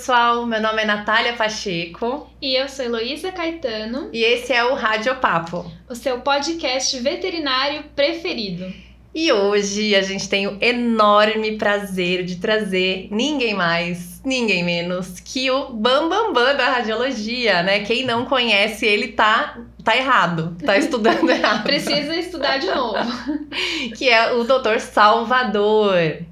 pessoal, meu nome é Natália Pacheco E eu sou Heloísa Caetano, e esse é o Radiopapo. o seu podcast veterinário preferido. E hoje a gente tem o enorme prazer de trazer ninguém mais, ninguém menos que o Bambambam da radiologia, né? Quem não conhece ele tá errado, tá estudando errado. Precisa estudar de novo. Que é o Dr. Salvador.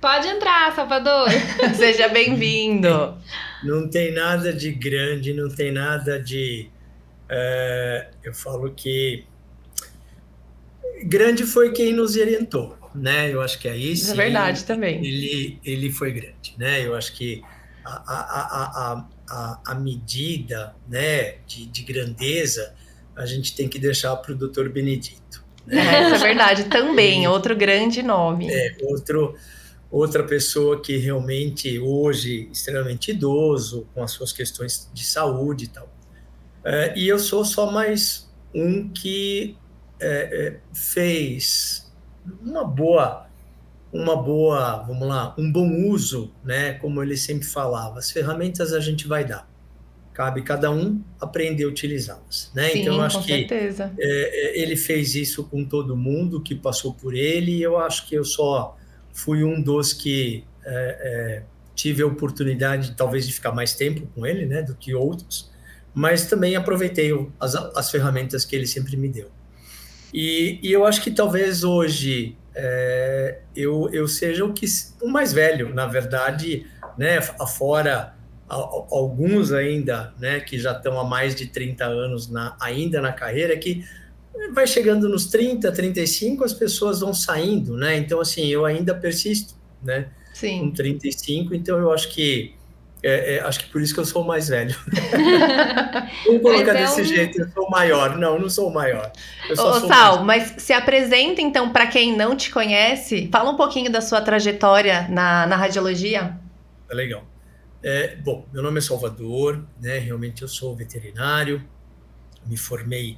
Pode entrar, Salvador. Seja bem-vindo. Não tem nada de grande, não tem nada de... eu falo que grande foi quem nos orientou, né? Eu acho que aí Isso sim, é verdade também. ele foi grande, né? Eu acho que a medida, né, de grandeza a gente tem que deixar para o Dr. Benedito. Né? Isso é verdade também, outro grande nome. Outra pessoa que realmente hoje extremamente idoso, com as suas questões de saúde e tal. E eu sou só mais um que fez uma boa, vamos lá, um bom uso, né? Como ele sempre falava, as ferramentas a gente vai dar. Cabe cada um aprender a utilizá-las, né? Sim, então eu acho com que certeza. Ele fez isso com todo mundo que passou por ele, e eu acho que eu só fui um dos que tive a oportunidade, talvez, de ficar mais tempo com ele, né, do que outros, mas também aproveitei as ferramentas que ele sempre me deu. E eu acho que talvez hoje eu seja o mais velho, na verdade, né, afora alguns ainda, né, que já estão há mais de 30 anos ainda na carreira, que vai chegando nos 30, 35, as pessoas vão saindo, né? Então, assim, eu ainda persisto, né? Sim. Com 35, então eu acho que por isso que eu sou o mais velho. Vamos colocar desse jeito, eu sou o maior. Não sou o maior. Eu só sou Sal, mas se apresenta então para quem não te conhece, fala um pouquinho da sua trajetória na radiologia. Legal. Bom, meu nome é Salvador, né? Realmente eu sou veterinário, me formei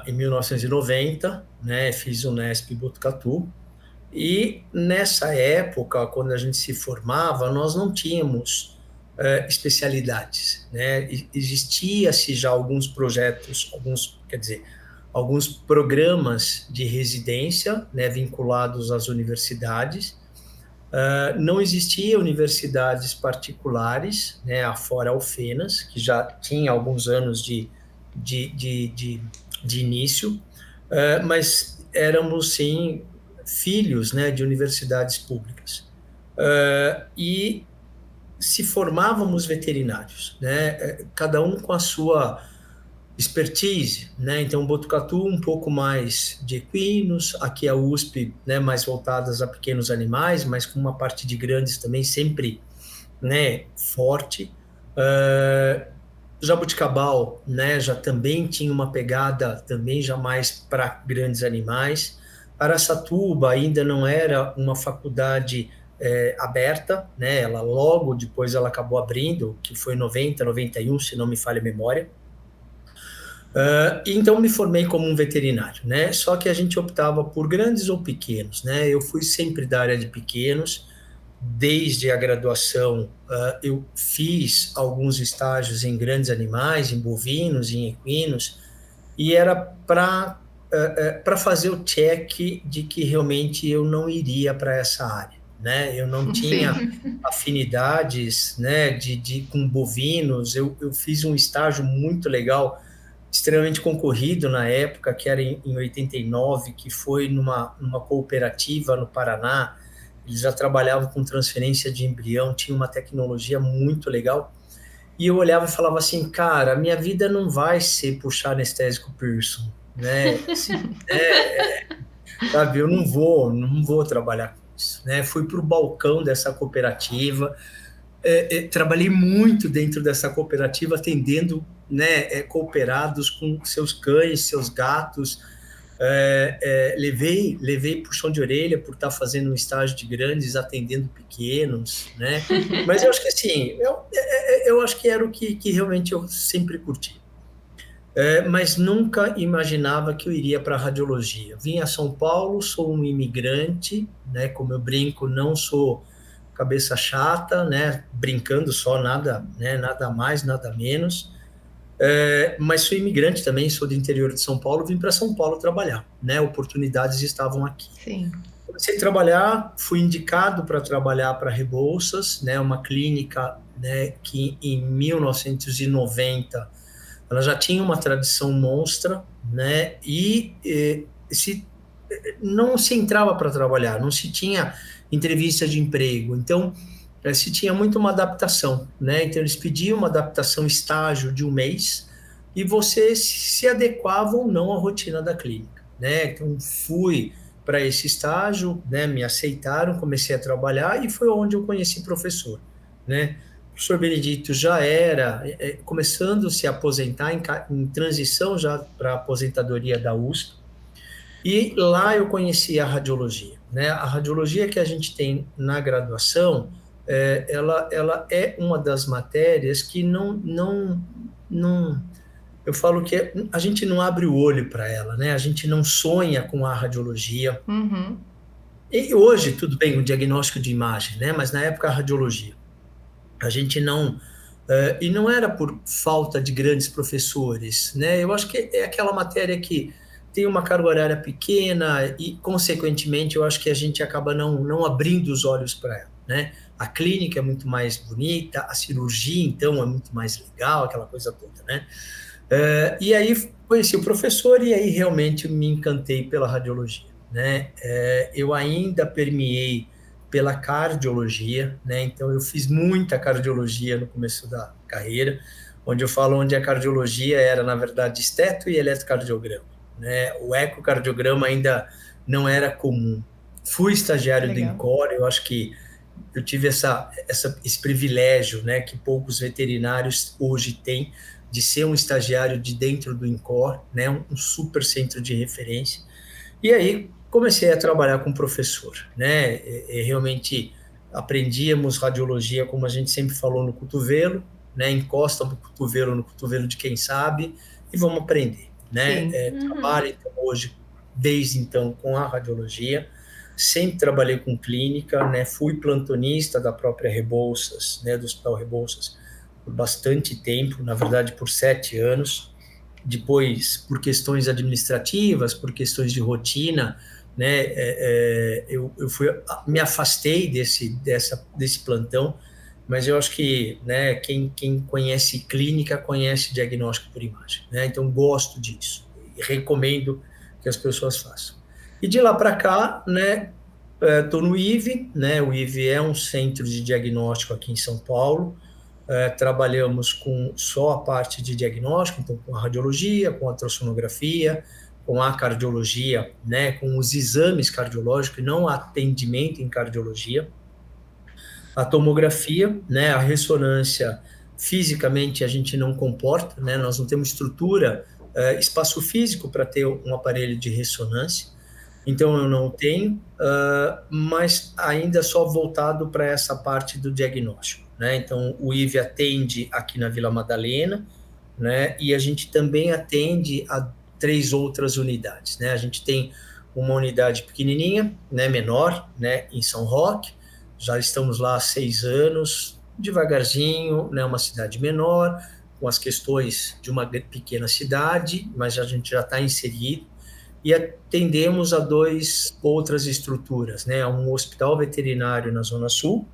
em 1990, né? Fiz o Unesp Botucatu. E nessa época, quando a gente se formava, nós não tínhamos especialidades, né? Existia-se já alguns projetos, alguns programas de residência, né, vinculados às universidades. Não existia universidades particulares, né, afora a Alfenas, que já tinha alguns anos de início, mas éramos, sim, filhos, né, de universidades públicas. E se formávamos veterinários, né, cada um com a sua expertise, né? Então, Botucatu um pouco mais de equinos, aqui a USP, né, mais voltadas a pequenos animais, mas com uma parte de grandes também sempre, né, forte. Jaboticabal, né, já também tinha uma pegada também já mais para grandes animais. Araçatuba ainda não era uma faculdade aberta, né? Ela logo depois ela acabou abrindo, que foi em 90, 91, se não me falha a memória. Então me formei como um veterinário, né? Só que a gente optava por grandes ou pequenos, né? Eu fui sempre da área de pequenos, desde a graduação. Eu fiz alguns estágios em grandes animais, em bovinos, em equinos, e era para fazer o check de que realmente eu não iria para essa área, né? Eu não tinha afinidades, né, com bovinos. Eu fiz um estágio muito legal, extremamente concorrido na época, que era em 89, que foi numa cooperativa no Paraná. Eles já trabalhavam com transferência de embrião, tinha uma tecnologia muito legal. E eu olhava e falava assim, cara, minha vida não vai ser puxar anestésico Pearson, né? Sabe, eu não vou trabalhar com isso, né? Fui para o balcão dessa cooperativa, trabalhei muito dentro dessa cooperativa, atendendo, né, cooperados com seus cães, seus gatos. Levei puxão de orelha por estar fazendo um estágio de grandes, atendendo pequenos, né? Mas eu acho que assim, eu acho que era o que realmente eu sempre curti. Mas nunca imaginava que eu iria para a radiologia. Vim a São Paulo, sou um imigrante, né? Como eu brinco, não sou cabeça chata, né, brincando só, nada, né, nada mais, nada menos. Mas sou imigrante também, sou do interior de São Paulo, vim para São Paulo trabalhar, né, oportunidades estavam aqui. Sim. Comecei a trabalhar, fui indicado para trabalhar para a Rebouças, né, uma clínica, né, que em 1990 ela já tinha uma tradição monstra, né, não se entrava para trabalhar, não se tinha entrevista de emprego, então se tinha muito uma adaptação, né, então eles pediam uma adaptação, estágio de um mês, e você se adequava ou não à rotina da clínica, né, então fui para esse estágio, né, me aceitaram, comecei a trabalhar e foi onde eu conheci o professor, né. O professor Benedito já era começando a se aposentar, em transição já para a aposentadoria da USP, e lá eu conheci a radiologia, né. A radiologia que a gente tem na graduação, ela é uma das matérias que não eu falo que a gente não abre o olho para ela, né? A gente não sonha com a radiologia. Uhum. E hoje, tudo bem, o diagnóstico de imagem, né? Mas na época, a radiologia. A gente não... e não era por falta de grandes professores, né? Eu acho que é aquela matéria que tem uma carga horária pequena e, consequentemente, eu acho que a gente acaba não abrindo os olhos para ela, né? A clínica é muito mais bonita, a cirurgia, então, é muito mais legal, aquela coisa toda, né? E aí conheci o professor e aí realmente me encantei pela radiologia, né? Eu ainda permeei pela cardiologia, né? Então eu fiz muita cardiologia no começo da carreira, onde eu falo onde a cardiologia era, na verdade, esteto e eletrocardiograma, né? O ecocardiograma ainda não era comum. Fui estagiário do INCOR, eu acho que eu tive esse privilégio, né, que poucos veterinários hoje têm, de ser um estagiário de dentro do INCOR, né, um super centro de referência. E aí comecei a trabalhar com professor, né, e realmente aprendíamos radiologia, como a gente sempre falou, no cotovelo, né, encosta o cotovelo no cotovelo de quem sabe e vamos aprender, né. Trabalho então, hoje, desde então, com a radiologia, sempre trabalhei com clínica, né, fui plantonista da própria Rebouças, né, do Hospital Rebouças, por bastante tempo, na verdade por 7 anos, depois por questões administrativas, por questões de rotina, né, eu me afastei desse plantão, mas eu acho que, né, quem conhece clínica conhece diagnóstico por imagem, né, então gosto disso e recomendo que as pessoas façam. E de lá para cá, né, estou no IVE, né, o IVE é um centro de diagnóstico aqui em São Paulo. Trabalhamos com só a parte de diagnóstico, então com a radiologia, com a ultrassonografia, com a cardiologia, né, com os exames cardiológicos, e não atendimento em cardiologia. A tomografia, né, a ressonância, fisicamente a gente não comporta, né, nós não temos estrutura, espaço físico para ter um aparelho de ressonância, então eu não tenho, mas ainda só voltado para essa parte do diagnóstico, né? Então o IVE atende aqui na Vila Madalena, né? E a gente também atende a 3 outras unidades, né? A gente tem uma unidade pequenininha, né, menor, né, em São Roque, já estamos lá há 6 anos, devagarzinho, né, uma cidade menor, com as questões de uma pequena cidade, mas a gente já está inserido, e atendemos a 2 outras estruturas, né, um hospital veterinário na Zona Sul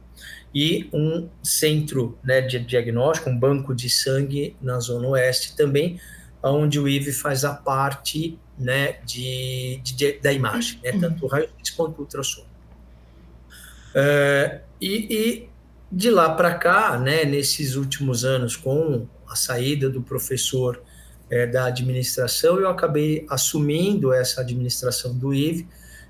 e um centro, né, de diagnóstico, um banco de sangue na Zona Oeste também, onde o IVE faz a parte, né, da imagem, né, tanto o raio-x quanto o ultrassom. E de lá para cá, né, nesses últimos anos, com a saída do professor da administração, eu acabei assumindo essa administração do IVE.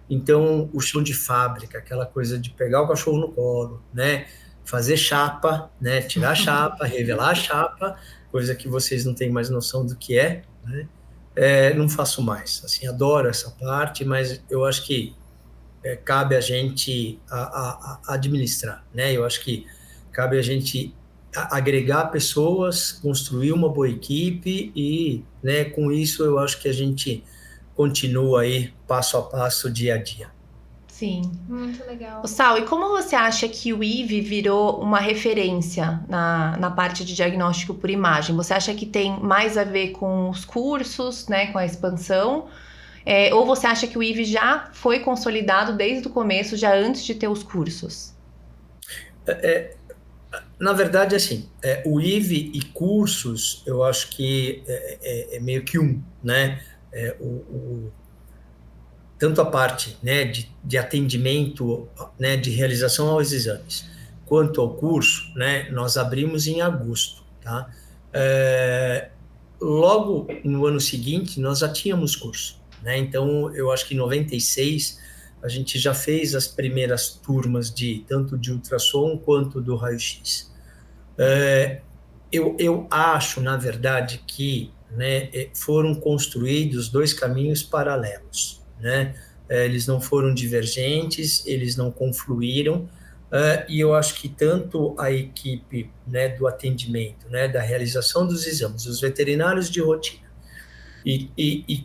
Então, o chão de fábrica, aquela coisa de pegar o cachorro no colo, né, fazer chapa, né, tirar a chapa, revelar a chapa, coisa que vocês não têm mais noção do que é, né, não faço mais. Assim, adoro essa parte, mas eu acho que cabe a gente a administrar, né? Eu acho que cabe a gente agregar pessoas, construir uma boa equipe e, né, com isso eu acho que a gente continua aí passo a passo, dia a dia. Sim. Muito legal. O Sal, e como você acha que o IVE virou uma referência na parte de diagnóstico por imagem? Você acha que tem mais a ver com os cursos, né, com a expansão? Ou você acha que o IVE já foi consolidado desde o começo, já antes de ter os cursos? Na verdade, assim, o IVE e cursos, eu acho que é meio que né? Tanto a parte, né, de atendimento, né, de realização aos exames, quanto ao curso, né, nós abrimos em agosto, tá? Logo no ano seguinte, nós já tínhamos curso, né? Então, eu acho que em 96 a gente já fez as primeiras turmas tanto de ultrassom quanto do raio-x. Eu acho, na verdade, que, né, foram construídos dois caminhos paralelos, né? Eles não foram divergentes, eles não confluíram, e eu acho que tanto a equipe, né, do atendimento, né, da realização dos exames, os veterinários de rotina,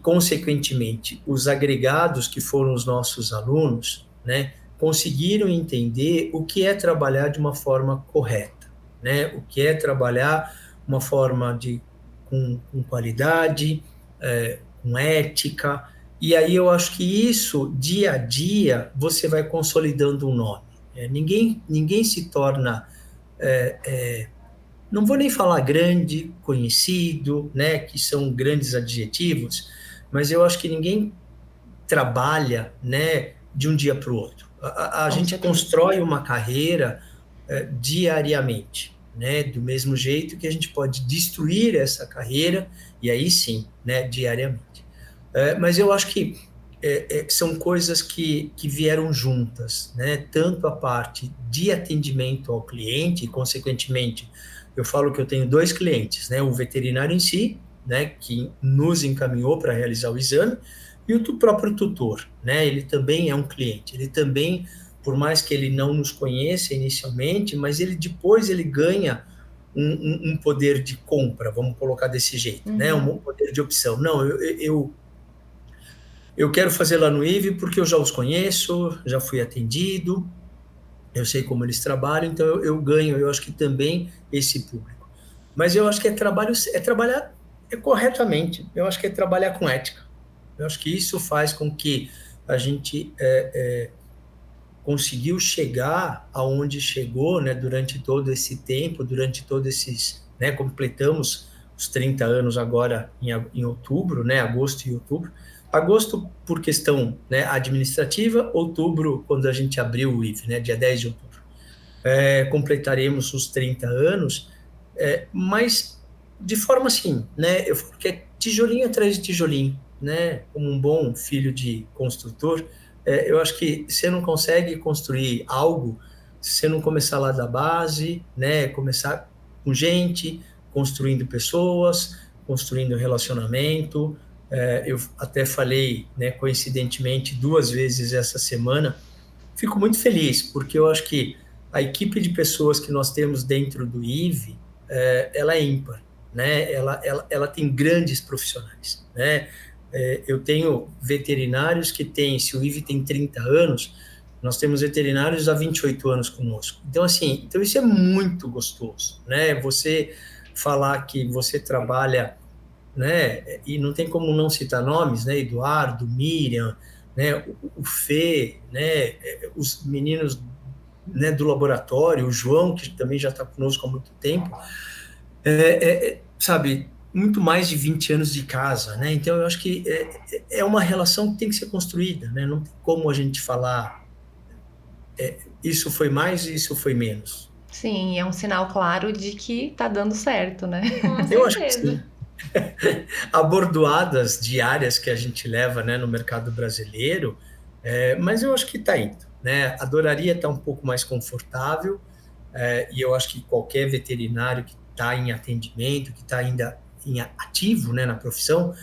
consequentemente, os agregados, que foram os nossos alunos, né, conseguiram entender o que é trabalhar de uma forma correta, né, o que é trabalhar uma forma com qualidade, com ética, e aí eu acho que isso, dia a dia, você vai consolidando um nome. Ninguém se torna, não vou nem falar grande, conhecido, né, que são grandes adjetivos, mas eu acho que ninguém trabalha, né, de um dia para o outro. A gente constrói uma carreira diariamente, né, do mesmo jeito que a gente pode destruir essa carreira, e aí sim, né, diariamente. Mas eu acho que são coisas que vieram juntas, né, tanto a parte de atendimento ao cliente, e consequentemente, eu falo que eu tenho dois clientes, né, o veterinário em si, né, que nos encaminhou para realizar o exame, e o próprio tutor, né, ele também é um cliente, ele também, por mais que ele não nos conheça inicialmente, mas depois ele ganha um poder de compra, vamos colocar desse jeito, né, um poder de opção. Não, eu quero fazer lá no IVE porque eu já os conheço, já fui atendido, eu sei como eles trabalham, então eu ganho, eu acho que também esse público. Mas eu acho que trabalhar corretamente, eu acho que é trabalhar com ética. Eu acho que isso faz com que a gente conseguiu chegar aonde chegou, né, durante todo esse tempo, durante todos esses, né, completamos os 30 anos agora em outubro, né, agosto e outubro. Agosto por questão, né, administrativa, outubro quando a gente abriu o IVE, né, dia 10 de outubro. Completaremos os 30 anos, mas de forma assim, né, eu falo que é tijolinho atrás de tijolinho, né, como um bom filho de construtor. Eu acho que você não consegue construir algo se você não começar lá da base, né, começar com gente, construindo pessoas, construindo relacionamento. Eu até falei, né, coincidentemente, 2 vezes essa semana. Fico muito feliz, porque eu acho que a equipe de pessoas que nós temos dentro do IVE, ela é ímpar, né? Ela tem grandes profissionais, né? Eu tenho veterinários que têm, se o IVE tem 30 anos, nós temos veterinários há 28 anos conosco. Então, assim, isso é muito gostoso, né? Você falar que você trabalha, né? E não tem como não citar nomes, né? Eduardo, Miriam, né? O Fê, né? Os meninos, né, do laboratório, o João, que também já está conosco há muito tempo, sabe, muito mais de 20 anos de casa, né? Então, eu acho que é uma relação que tem que ser construída, né? Não tem como a gente falar isso foi mais e isso foi menos. Sim, é um sinal claro de que tá dando certo, né? Com certeza. Eu acho que sim. A bordoadas diárias que a gente leva, né, no mercado brasileiro, mas eu acho que está indo, né? Adoraria estar um pouco mais confortável, e eu acho que qualquer veterinário que está em atendimento, que está ainda em ativo, né, na profissão,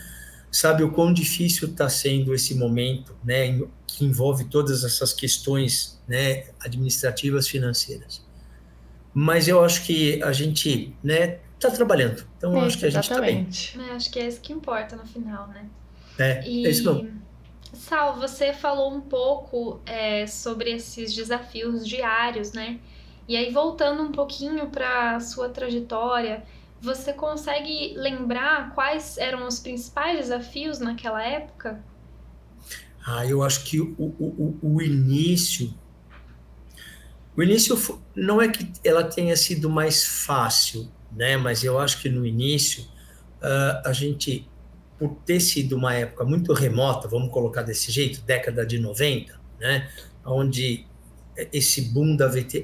sabe o quão difícil está sendo esse momento, né, que envolve todas essas questões, né, administrativas, financeiras. Mas eu acho que a gente, né, está trabalhando. Então, eu acho que a gente está bem. Acho que é isso que importa no final, né? É isso mesmo. Sal, você falou um pouco sobre esses desafios diários, né? E aí, voltando um pouquinho para a sua trajetória, você consegue lembrar quais eram os principais desafios naquela época? Eu acho que o início não é que ela tenha sido mais fácil, né? Mas eu acho que no início, a gente, por ter sido uma época muito remota, vamos colocar desse jeito, década de 90, né? Onde esse boom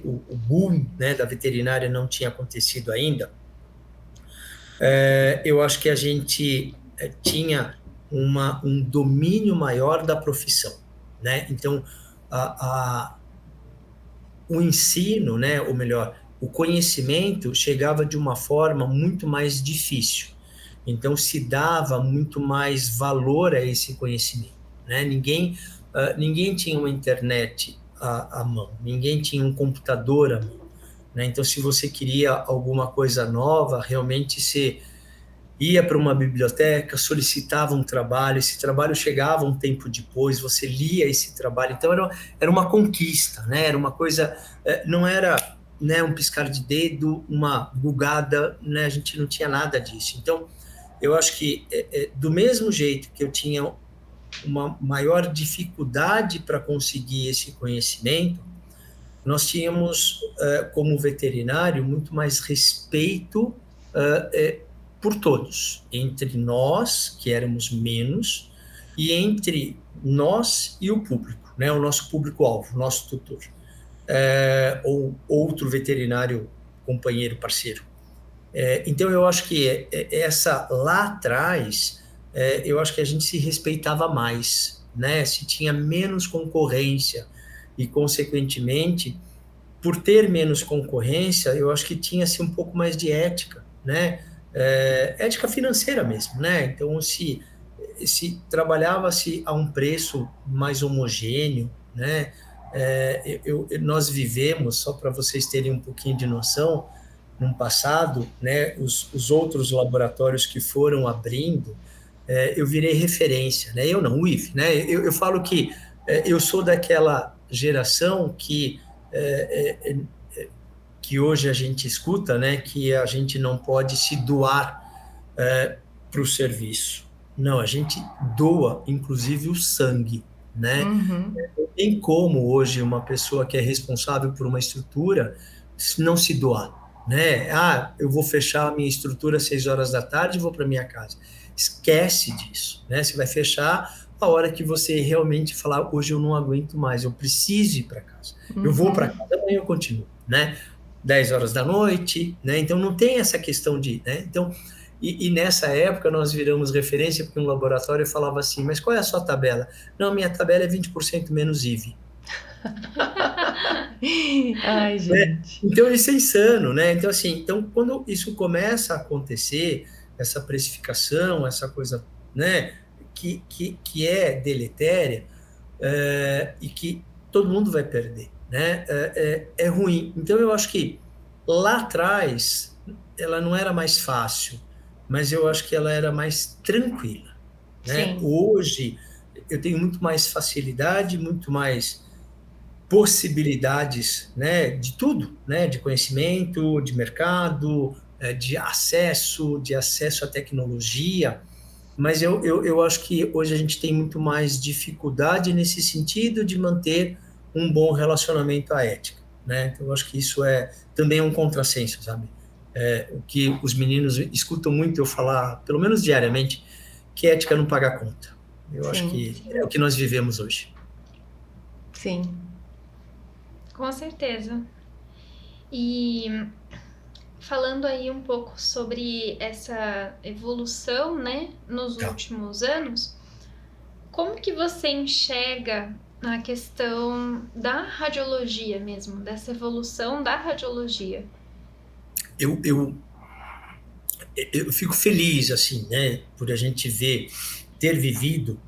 o boom, né, da veterinária não tinha acontecido ainda. Eu acho que a gente tinha um domínio maior da profissão, né? Então, a, o ensino, né, ou melhor, o conhecimento chegava de uma forma muito mais difícil. Então, se dava muito mais valor a esse conhecimento, né? Ninguém tinha uma internet à mão, ninguém tinha um computador à mão, né? Então, se você queria alguma coisa nova, realmente você ia para uma biblioteca, solicitava um trabalho, esse trabalho chegava um tempo depois, você lia esse trabalho, então era uma conquista, né? Era uma coisa, não era, né, um piscar de dedo, uma bugada, né? A gente não tinha nada disso. Então, eu acho que do mesmo jeito que eu tinha uma maior dificuldade para conseguir esse conhecimento, nós tínhamos, como veterinário, muito mais respeito por todos, entre nós, que éramos menos, e entre nós e o público, né? O nosso público-alvo, o nosso tutor, ou outro veterinário companheiro, parceiro. Então, eu acho que essa lá atrás, eu acho que a gente se respeitava mais, né? Se tinha menos concorrência e, consequentemente, por ter menos concorrência, eu acho que tinha-se um pouco mais de ética, né? Ética financeira mesmo, né? Então, se trabalhava-se a um preço mais homogêneo, né? Nós vivemos, só para vocês terem um pouquinho de noção, no passado, né? Os outros laboratórios que foram abrindo, eu virei referência, né? Eu não, o IF, né? Eu falo que eu sou daquela geração que hoje a gente escuta, né, que a gente não pode se doar para o serviço. Não, a gente doa, inclusive, o sangue, né? Uhum. Não tem como hoje uma pessoa que é responsável por uma estrutura não se doar, né? Eu vou fechar a minha estrutura às 6 horas da tarde e vou para minha casa. Esquece disso, né? Você vai fechar a hora que você realmente falar, hoje eu não aguento mais, eu preciso ir para casa. Eu vou para casa, amanhã eu continuo, né? 10 horas da noite, né? Então não tem essa questão de, né? Então, e nessa época nós viramos referência porque um laboratório falava assim, mas qual é a sua tabela? Não, minha tabela é 20% menos IVE. Ai, gente. Então isso é insano, né? Então assim, então quando isso começa a acontecer, essa precificação, essa coisa, né, que é deletéria, e que todo mundo vai perder, né? É ruim. Então eu acho que lá atrás ela não era mais fácil, mas eu acho que ela era mais tranquila, né? Sim. Hoje eu tenho muito mais facilidade, muito mais possibilidades, né, de tudo, né, de conhecimento, de mercado, de acesso à tecnologia, mas eu acho que hoje a gente tem muito mais dificuldade nesse sentido de manter um bom relacionamento à ética, né? Então, eu acho que isso também um contrassenso, sabe? O que os meninos escutam muito eu falar, pelo menos diariamente, que ética não paga conta. Eu acho que é o que nós vivemos hoje. Sim. Com certeza. E falando aí um pouco sobre essa evolução, né, nos últimos anos, como que você enxerga a questão da radiologia mesmo, dessa evolução da radiologia? Eu fico feliz, assim, né, por a gente ter vivido,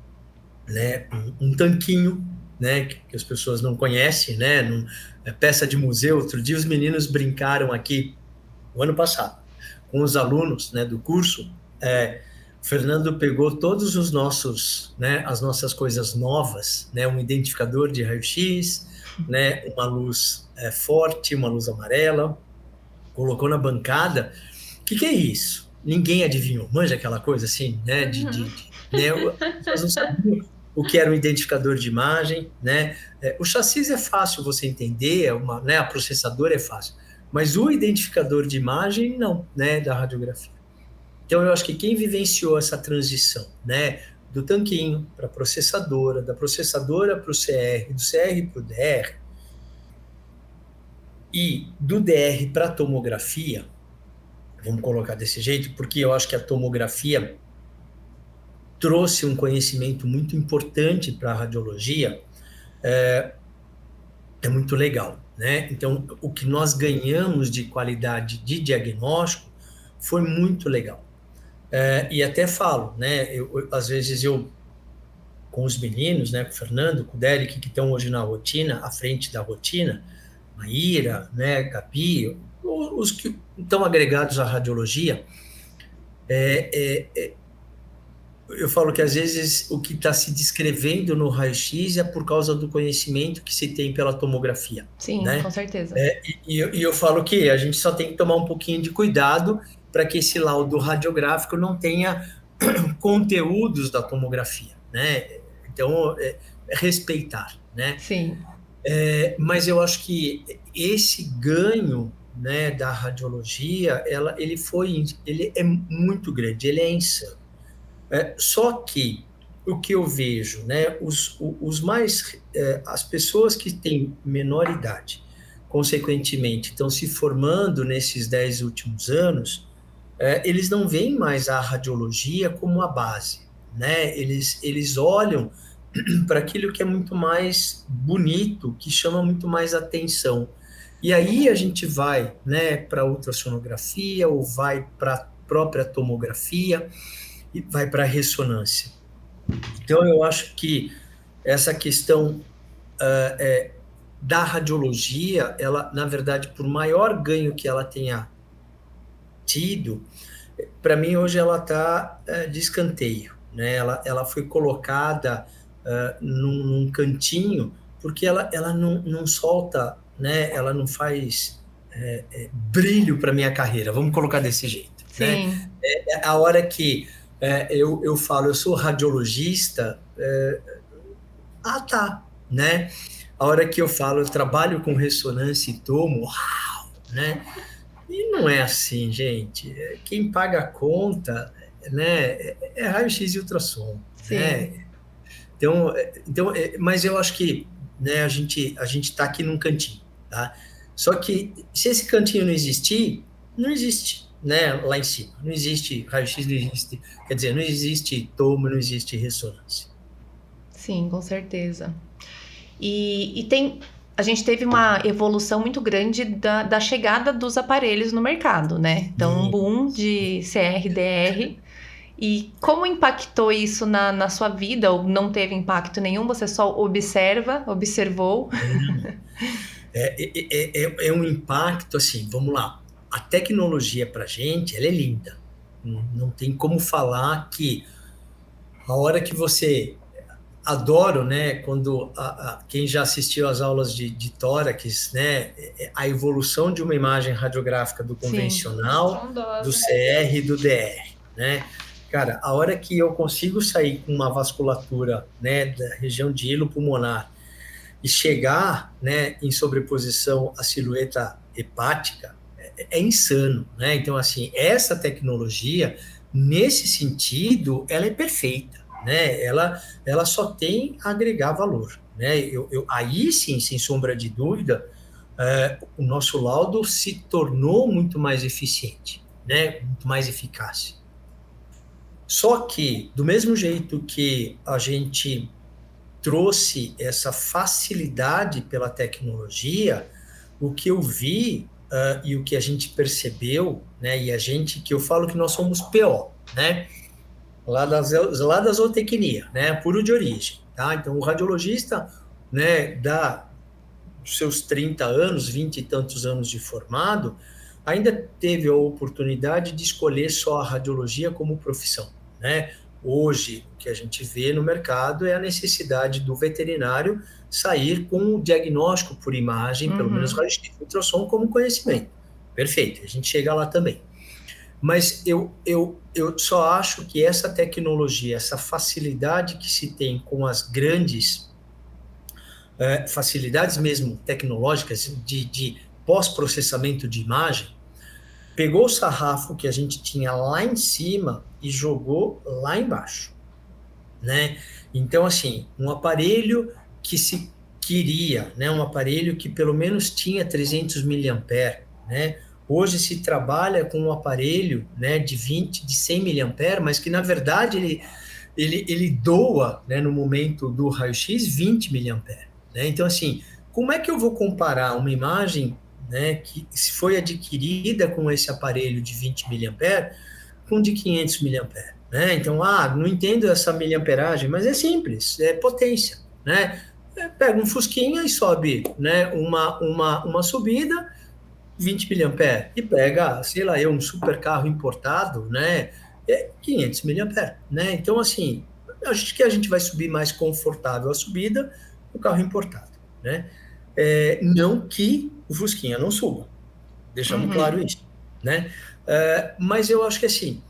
né, um tanquinho, né, que as pessoas não conhecem, né, peça de museu. Outro dia os meninos brincaram aqui, o ano passado, com os alunos, né, do curso, O Fernando pegou todos os nossos, né, as nossas coisas novas, né, um identificador de raio-x, né, uma luz forte, uma luz amarela, colocou na bancada. O que é isso? Ninguém adivinhou. Manja aquela coisa assim, né, né, nós não sabíamos o que era um identificador de imagem, né? O chassi é fácil você entender, né, a processadora é fácil, mas o identificador de imagem não, né, da radiografia. Então, eu acho que quem vivenciou essa transição, né, do tanquinho para a processadora, da processadora para o CR, do CR para o DR, e do DR para a tomografia, vamos colocar desse jeito, porque eu acho que a tomografia trouxe um conhecimento muito importante para a radiologia, é muito legal, né? Então, o que nós ganhamos de qualidade de diagnóstico foi muito legal. E até falo, né? Às vezes com os meninos, né? Com o Fernando, com o Derek, que estão hoje na rotina, à frente da rotina, Maíra, né? Gabi, os que estão agregados à radiologia, eu falo que às vezes o que está se descrevendo no raio-x é por causa do conhecimento que se tem pela tomografia. Sim, né? com certeza. E eu falo que a gente só tem que tomar um pouquinho de cuidado para que esse laudo radiográfico não tenha conteúdos da tomografia, né? Então, respeitar, né? Sim. Mas eu acho que esse ganho, né, da radiologia, ele é muito grande, ele é insano. Só que o que eu vejo, né, as pessoas que têm menor idade, consequentemente, estão se formando nesses 10 últimos anos, eles não veem mais a radiologia como a base, né? Eles olham para aquilo que é muito mais bonito, que chama muito mais atenção. E aí a gente vai, né, para ultrassonografia ou vai para a própria tomografia e vai para a ressonância. Então, eu acho que essa questão da radiologia, ela, na verdade, por maior ganho que ela tenha tido, para mim, hoje ela está de escanteio, né? Ela foi colocada num cantinho, porque ela não solta, né? Ela não faz brilho para minha carreira, vamos colocar desse jeito. Sim. Né? A hora que eu falo, eu sou radiologista, tá, né? A hora que eu falo, eu trabalho com ressonância e tomo, uau, né? E não é assim, gente. Quem paga a conta, né, é raio-x e ultrassom, Sim. né? Então, mas eu acho que, né, a gente está aqui num cantinho, tá? Só que se esse cantinho não existir, não existe, né, lá em cima. Não existe raio-x, não existe, quer dizer, não existe tomo, não existe ressonância. Sim, com certeza. E a gente teve uma evolução muito grande da chegada dos aparelhos no mercado, né? Então, um boom de CR, DR. E como impactou isso na sua vida? Ou não teve impacto nenhum? Você só observou? É um impacto, assim, vamos lá. A tecnologia para a gente, ela é linda. Não tem como falar que a hora que você... Adoro, né, quando quem já assistiu às aulas de tórax, né, a evolução de uma imagem radiográfica do convencional, do CR e do DR, né? Cara, a hora que eu consigo sair com uma vasculatura, né, da região de hilo pulmonar e chegar, né, em sobreposição à silhueta hepática, é insano, né? Então, assim, essa tecnologia, nesse sentido, ela é perfeita. Né? Ela só tem a agregar valor. Né? Aí sim, sem sombra de dúvida, o nosso laudo se tornou muito mais eficiente, né? Muito mais eficaz. Só que, do mesmo jeito que a gente trouxe essa facilidade pela tecnologia, o que eu vi e o que a gente percebeu, né? E que eu falo que nós somos PO, né? Lá da zootecnia, né, puro de origem, tá? Então, o radiologista, né, dos seus 30 anos, 20 e tantos anos de formado, ainda teve a oportunidade de escolher só a radiologia como profissão, né? Hoje, o que a gente vê no mercado é a necessidade do veterinário sair com o diagnóstico por imagem, pelo menos raio-x e ultrassom, como conhecimento. Perfeito, a gente chega lá também. Mas eu só acho que essa tecnologia, essa facilidade que se tem com as grandes facilidades mesmo tecnológicas de pós-processamento de imagem, pegou o sarrafo que a gente tinha lá em cima e jogou lá embaixo, né? Então, assim, um aparelho que se queria, né? Um aparelho que pelo menos tinha 300 miliamperes, né? Hoje se trabalha com um aparelho, né, de 100 miliamperes, mas que na verdade ele doa, né, no momento do raio-x 20 miliamperes, né? Então, assim, como é que eu vou comparar uma imagem, né, que foi adquirida com esse aparelho de 20 miliamperes com de 500 miliamperes, né? Então, não entendo essa miliamperagem, mas é simples, é potência, né? Pega um fusquinha e sobe, né, uma subida, 20 miliamperes, e pega, sei lá, um super carro importado, né, 500 miliamperes, né? Então, assim, acho que a gente vai subir mais confortável a subida do carro importado, né? Não que o fusquinha não suba, deixamos claro isso, né? Mas eu acho que, assim,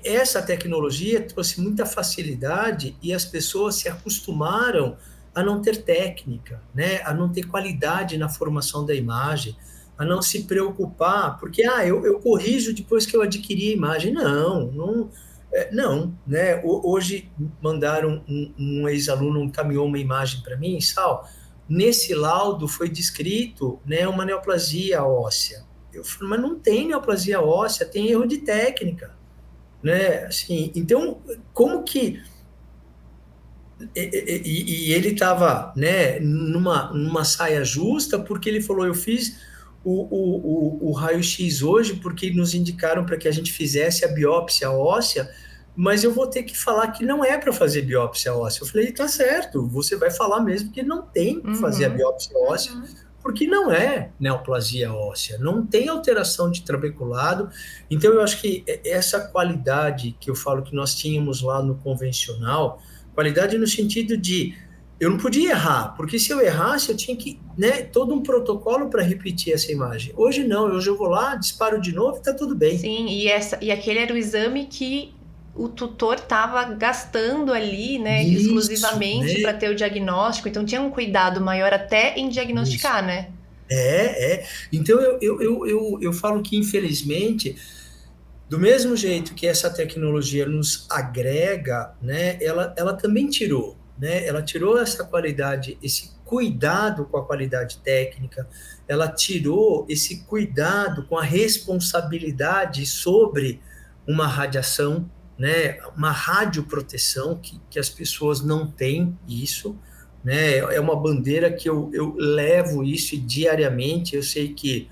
essa tecnologia trouxe muita facilidade e as pessoas se acostumaram a não ter técnica, né? A não ter qualidade na formação da imagem, a não se preocupar, porque eu corrijo depois que eu adquiri a imagem. Não, né? Hoje mandaram um ex-aluno, encaminhou uma imagem para mim, Sal, nesse laudo foi descrito, né, uma neoplasia óssea. Eu falei, mas não tem neoplasia óssea, tem erro de técnica, né? Assim, então, como que... E ele estava, né, numa saia justa, porque ele falou, eu fiz o raio-x hoje porque nos indicaram para que a gente fizesse a biópsia óssea, mas eu vou ter que falar que não é para fazer biópsia óssea. Eu falei, tá certo, você vai falar mesmo que não tem que fazer a biópsia óssea, porque não é neoplasia óssea, não tem alteração de trabeculado. Então, eu acho que essa qualidade que eu falo que nós tínhamos lá no convencional, qualidade no sentido de eu não podia errar, porque se eu errasse, eu tinha que, né, todo um protocolo para repetir essa imagem. Hoje não, hoje eu vou lá, disparo de novo e está tudo bem. Sim, e aquele era o exame que o tutor estava gastando ali, né, Isso, exclusivamente, né? para ter o diagnóstico, então tinha um cuidado maior até em diagnosticar, Isso. né? Então eu falo que, infelizmente, do mesmo jeito que essa tecnologia nos agrega, né, ela também tirou, né? Ela tirou essa qualidade, esse cuidado com a qualidade técnica, ela tirou esse cuidado com a responsabilidade sobre uma radiação, né? Uma radioproteção que as pessoas não têm isso, né? É uma bandeira que eu levo isso diariamente. Eu sei que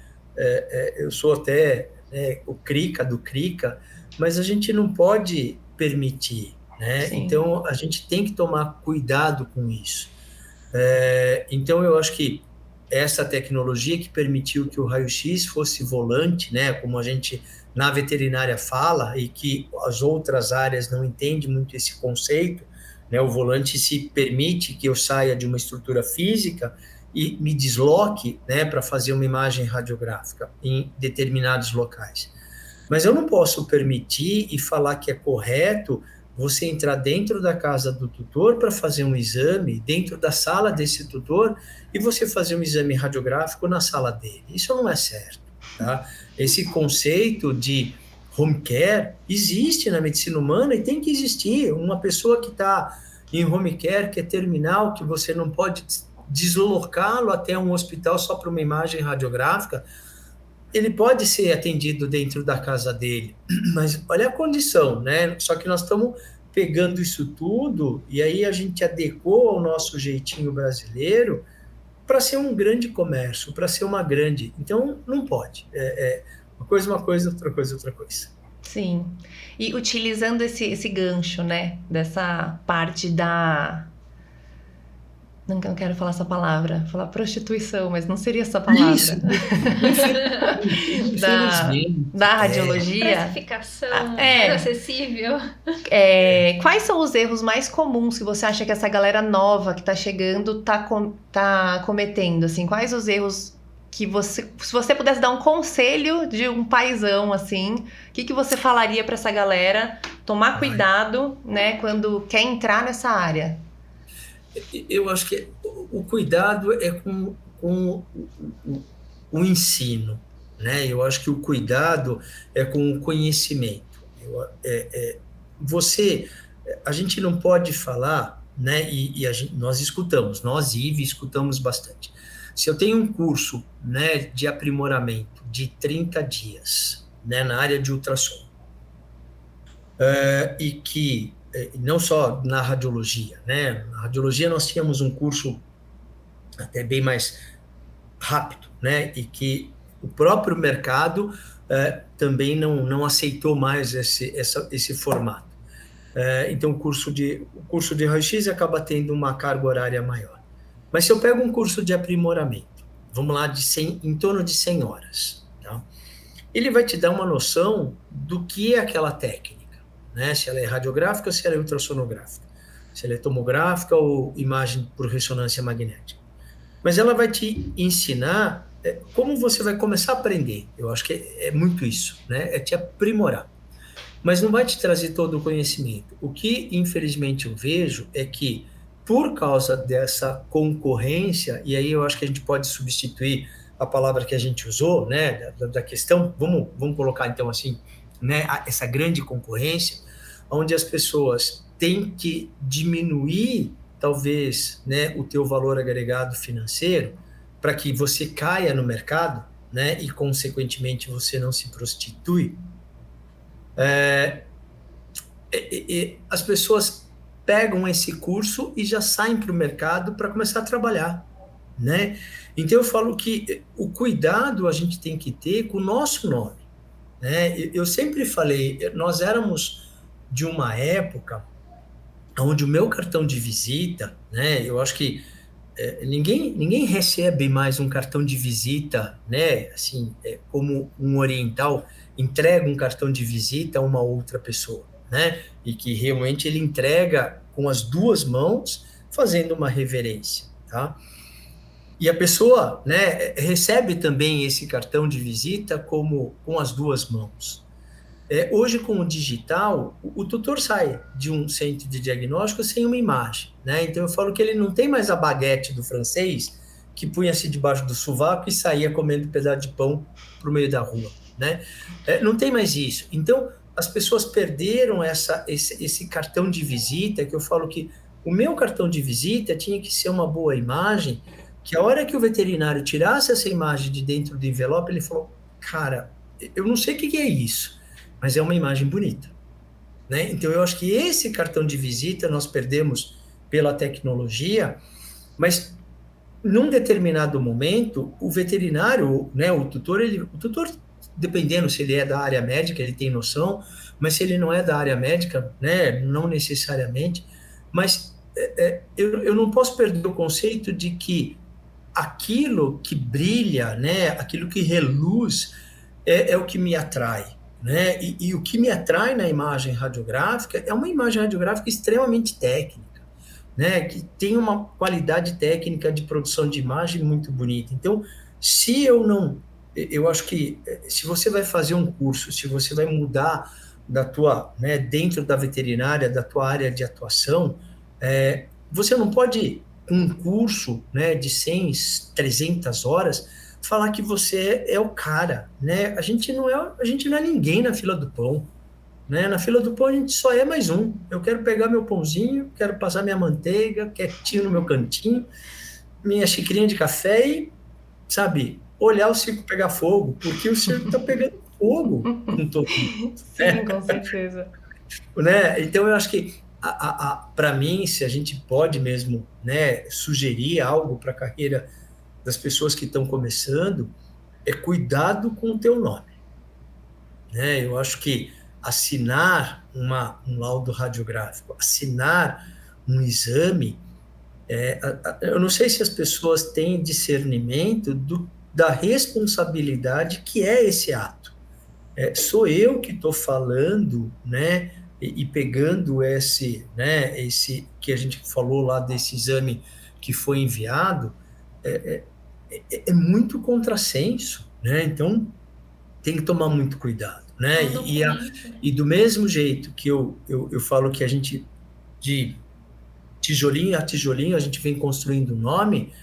eu sou até, né, o crica do crica, mas a gente não pode permitir, né? Sim. Então a gente tem que tomar cuidado com isso. Então eu acho que essa tecnologia que permitiu que o raio-x fosse volante, né, como a gente na veterinária fala, e que as outras áreas não entendem muito esse conceito, né, o volante se permite que eu saia de uma estrutura física e me desloque, né, para fazer uma imagem radiográfica em determinados locais. Mas eu não posso permitir e falar que é correto você entrar dentro da casa do tutor para fazer um exame, dentro da sala desse tutor, e você fazer um exame radiográfico na sala dele. Isso não é certo, tá? Esse conceito de home care existe na medicina humana e tem que existir. Uma pessoa que está em home care, que é terminal, que você não pode deslocá-lo até um hospital só para uma imagem radiográfica, ele pode ser atendido dentro da casa dele, mas olha a condição, né? Só que nós estamos pegando isso tudo e aí a gente adequou ao nosso jeitinho brasileiro para ser um grande comércio, para ser uma grande... Então, não pode. Uma coisa, outra coisa, outra coisa. Sim. E utilizando esse gancho, né, dessa parte Não quero falar essa palavra, falar prostituição, mas não seria essa palavra. Isso, infelizmente, da, infelizmente. da radiologia. Precificação É. mais acessível. Quais são os erros mais comuns que você acha que essa galera nova que tá chegando tá cometendo? Assim, quais os erros que se você pudesse dar um conselho de um paizão, assim, o que você falaria para essa galera tomar cuidado, né, quando quer entrar nessa área? Eu acho que o cuidado é com o ensino, né? Eu acho que o cuidado é com o conhecimento. A gente não pode falar, né? Nós escutamos, nós, IVE, escutamos bastante. Se eu tenho um curso, né, de aprimoramento de 30 dias, né, na área de ultrassom, e que não só na radiologia, né? Na radiologia nós tínhamos um curso até bem mais rápido, né? E que o próprio mercado também não aceitou mais esse formato. Então o curso de raio-x acaba tendo uma carga horária maior. Mas se eu pego um curso de aprimoramento, vamos lá, em torno de 100 horas, tá? Ele vai te dar uma noção do que é aquela técnica, né? Se ela é radiográfica ou se ela é ultrassonográfica, se ela é tomográfica ou imagem por ressonância magnética. Mas ela vai te ensinar como você vai começar a aprender. Eu acho que é muito isso, né? É te aprimorar. Mas não vai te trazer todo o conhecimento. O que, infelizmente, eu vejo é que, por causa dessa concorrência, e aí eu acho que a gente pode substituir a palavra que a gente usou, né, da questão, vamos colocar então assim, né, essa grande concorrência, onde as pessoas têm que diminuir, talvez, né, o teu valor agregado financeiro, para que você caia no mercado, né, e, consequentemente, você não se prostitui. As pessoas pegam esse curso e já saem para o mercado para começar a trabalhar, né? Então eu falo que o cuidado a gente tem que ter com o nosso nome, né? Eu sempre falei, nós éramos de uma época onde o meu cartão de visita, né? Eu acho que ninguém recebe mais um cartão de visita, né? Assim, como um oriental entrega um cartão de visita a uma outra pessoa, né? E que realmente ele entrega com as duas mãos, fazendo uma reverência, tá? E a pessoa, né, recebe também esse cartão de visita com as duas mãos. Hoje, com o digital, o tutor sai de um centro de diagnóstico sem uma imagem, né? Então, eu falo que ele não tem mais a baguete do francês que punha-se debaixo do sovaco e saía comendo um pedaço de pão para o meio da rua, né? Não tem mais isso. Então, as pessoas perderam esse cartão de visita, que eu falo que o meu cartão de visita tinha que ser uma boa imagem, que a hora que o veterinário tirasse essa imagem de dentro do envelope, ele falou, cara, eu não sei o que é isso, mas é uma imagem bonita, né? Então, eu acho que esse cartão de visita nós perdemos pela tecnologia, mas num determinado momento, o veterinário, né, o tutor, dependendo se ele é da área médica, ele tem noção, mas se ele não é da área médica, né, não necessariamente, mas eu não posso perder o conceito de que aquilo que brilha, né, aquilo que reluz é o que me atrai, né? E o que me atrai na imagem radiográfica é uma imagem radiográfica extremamente técnica, né? Que tem uma qualidade técnica de produção de imagem muito bonita. Então, eu acho que se você vai fazer um curso, se você vai mudar da tua, né, dentro da veterinária, da tua área de atuação, você não pode, com um curso, né, de 100, 300 horas, falar que você é o cara, né? A gente não é ninguém na fila do pão, né? Na fila do pão a gente só é mais um. Eu quero pegar meu pãozinho, quero passar minha manteiga, quietinho no meu cantinho, minha xicrinha de café e, sabe, olhar o circo pegar fogo, porque o circo está pegando fogo com todo mundo. Sim, com certeza. Né? Então, eu acho que, para mim, se a gente pode mesmo, né, sugerir algo para a carreira das pessoas que estão começando, é cuidado com o teu nome, né? Eu acho que assinar um laudo radiográfico, assinar um exame, Eu não sei se as pessoas têm discernimento da responsabilidade que é esse ato. Sou eu que estou falando, né, e pegando esse que a gente falou lá desse exame que foi enviado, é muito contrassenso, né? Então tem que tomar muito cuidado, né? Um documento, né? E do mesmo jeito que eu falo que a gente, de tijolinho a tijolinho, a gente vem construindo um nome,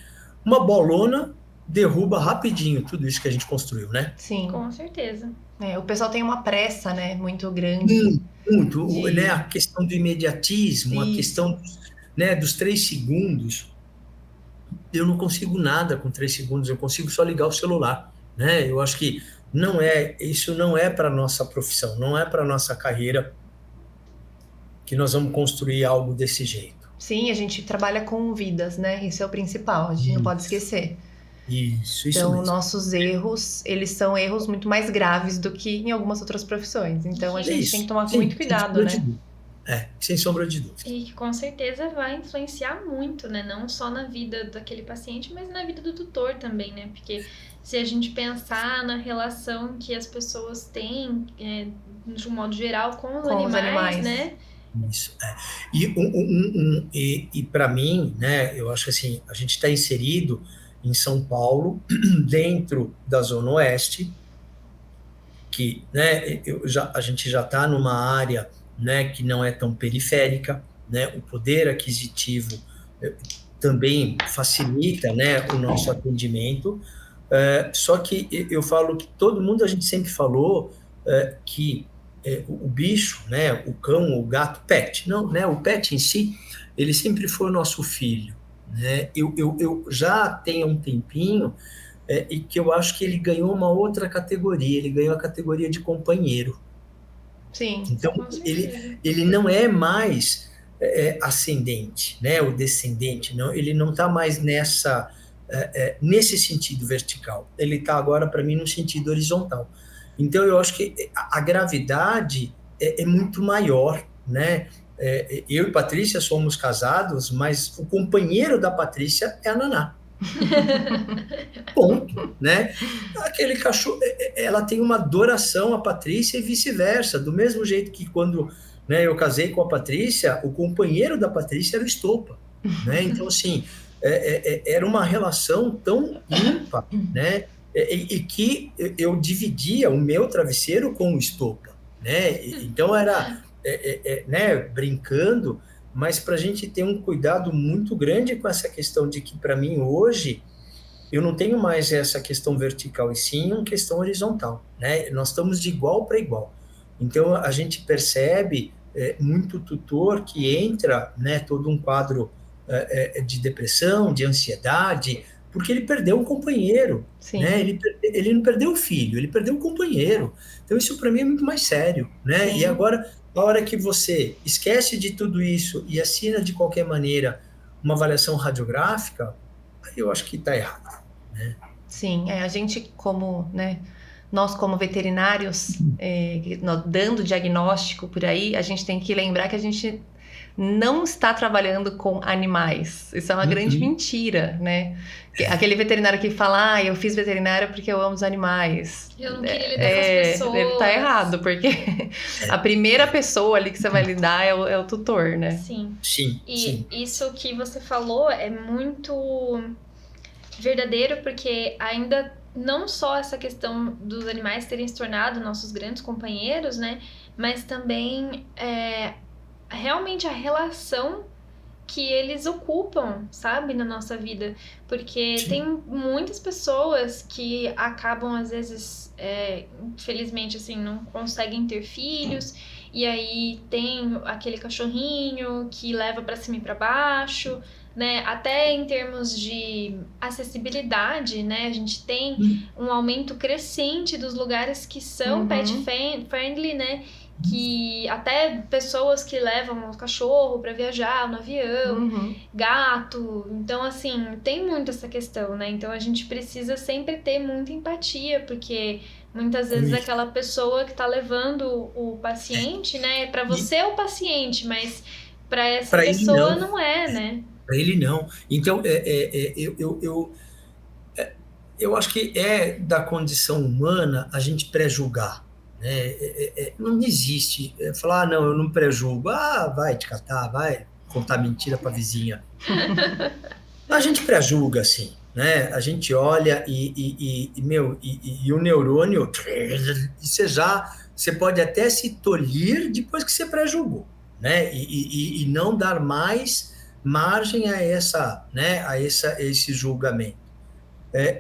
uma bolona derruba rapidinho tudo isso que a gente construiu, né? Sim. Com certeza. O pessoal tem uma pressa, né, muito grande. Muito, de... né? A questão do imediatismo, a questão, né, dos 3 segundos. Eu não consigo nada com 3 segundos, eu consigo só ligar o celular, né? Eu acho que isso não é para nossa profissão, não é para nossa carreira que nós vamos construir algo desse jeito. Sim, a gente trabalha com vidas, né? Isso é o principal, a gente não pode esquecer. Isso então, mesmo. Nossos erros, eles são erros muito mais graves do que em algumas outras profissões. Então, a gente tem que tomar muito cuidado, né? Sem sombra de dúvida. E que com certeza vai influenciar muito, né? Não só na vida daquele paciente, mas na vida do tutor também, né? Porque se a gente pensar na relação que as pessoas têm, de um modo geral, com os animais, né? Isso. E para mim, né? Eu acho que assim, a gente está inserido em São Paulo, dentro da Zona Oeste, que, né? A gente já está numa área, né, que não é tão periférica, né, o poder aquisitivo também facilita, né, o nosso atendimento, só que eu falo que todo mundo, a gente sempre falou que o bicho, né, o cão, o gato, pet, não, né, o pet em si, ele sempre foi o nosso filho, né, eu já tenho um tempinho e que eu acho que ele ganhou uma outra categoria, ele ganhou a categoria de companheiro. Sim. Então, ele não é mais ascendente, né, ou descendente, não, ele não está mais nesse sentido vertical, ele está agora, para mim, no sentido horizontal. Então, eu acho que a gravidade é muito maior, né? Eu e Patrícia somos casados, mas o companheiro da Patrícia é a Naná. Ponto, né? Aquele cachorro, ela tem uma adoração à Patrícia e vice-versa, do mesmo jeito que quando, né, eu casei com a Patrícia, o companheiro da Patrícia era o Estopa, né? Então, assim, era uma relação tão ímpar, né? E que eu dividia o meu travesseiro com o Estopa, né? Então era, né, brincando, mas para a gente ter um cuidado muito grande com essa questão de que, para mim, hoje, eu não tenho mais essa questão vertical, e sim uma questão horizontal, né? Nós estamos de igual para igual. Então, a gente percebe muito tutor que entra, né, todo um quadro de depressão, de ansiedade, porque ele perdeu um companheiro, né? Ele não perdeu o filho, ele perdeu um companheiro. Então, isso para mim é muito mais sério, né? Sim. E agora, na hora que você esquece de tudo isso e assina de qualquer maneira uma avaliação radiográfica, eu acho que está errado, né? Sim, a gente como, né, nós como veterinários, dando diagnóstico por aí, a gente tem que lembrar que a gente não está trabalhando com animais. Isso é uma grande mentira, né? Aquele veterinário que fala, eu fiz veterinário porque eu amo os animais. Eu não queria lidar com as pessoas. Ele tá errado, porque a primeira pessoa ali que você vai lidar é o tutor, né? Sim. Sim. Isso que você falou é muito verdadeiro, porque ainda não só essa questão dos animais terem se tornado nossos grandes companheiros, né? Mas também realmente a relação que eles ocupam, sabe, na nossa vida. Porque tem muitas pessoas que acabam, às vezes, infelizmente, assim, não conseguem ter filhos, e aí tem aquele cachorrinho que leva pra cima e pra baixo, né? Até em termos de acessibilidade, né? A gente tem um aumento crescente dos lugares que são pet friendly, né? Que até pessoas que levam o cachorro para viajar no avião, gato. Então, assim, tem muito essa questão, né? Então, a gente precisa sempre ter muita empatia, porque muitas vezes aquela pessoa que tá levando o paciente, né? Para você é o paciente, mas para essa pessoa não é, né? Para ele não. Então, eu acho que é da condição humana a gente pré-julgar, né? Não existe falar, não, eu não pré-julgo. Ah, vai te catar, vai contar mentira para a vizinha. A gente pré-julga, assim, né? A gente olha e o neurônio, você pode até se tolir depois que você pré-julgou, né? E não dar mais margem a esse julgamento.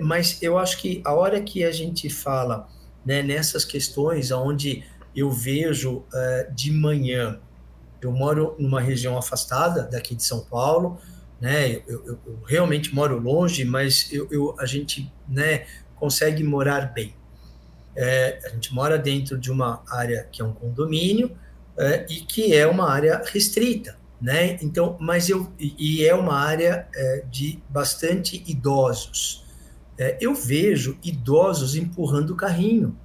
Mas eu acho que a hora que a gente fala, né, nessas questões onde eu vejo de manhã, eu moro numa região afastada daqui de São Paulo, né, eu realmente moro longe, mas a gente, né, consegue morar bem. A gente mora dentro de uma área que é um condomínio e que é uma área restrita, né? Então, e é uma área de bastante idosos. Eu vejo idosos empurrando o carrinho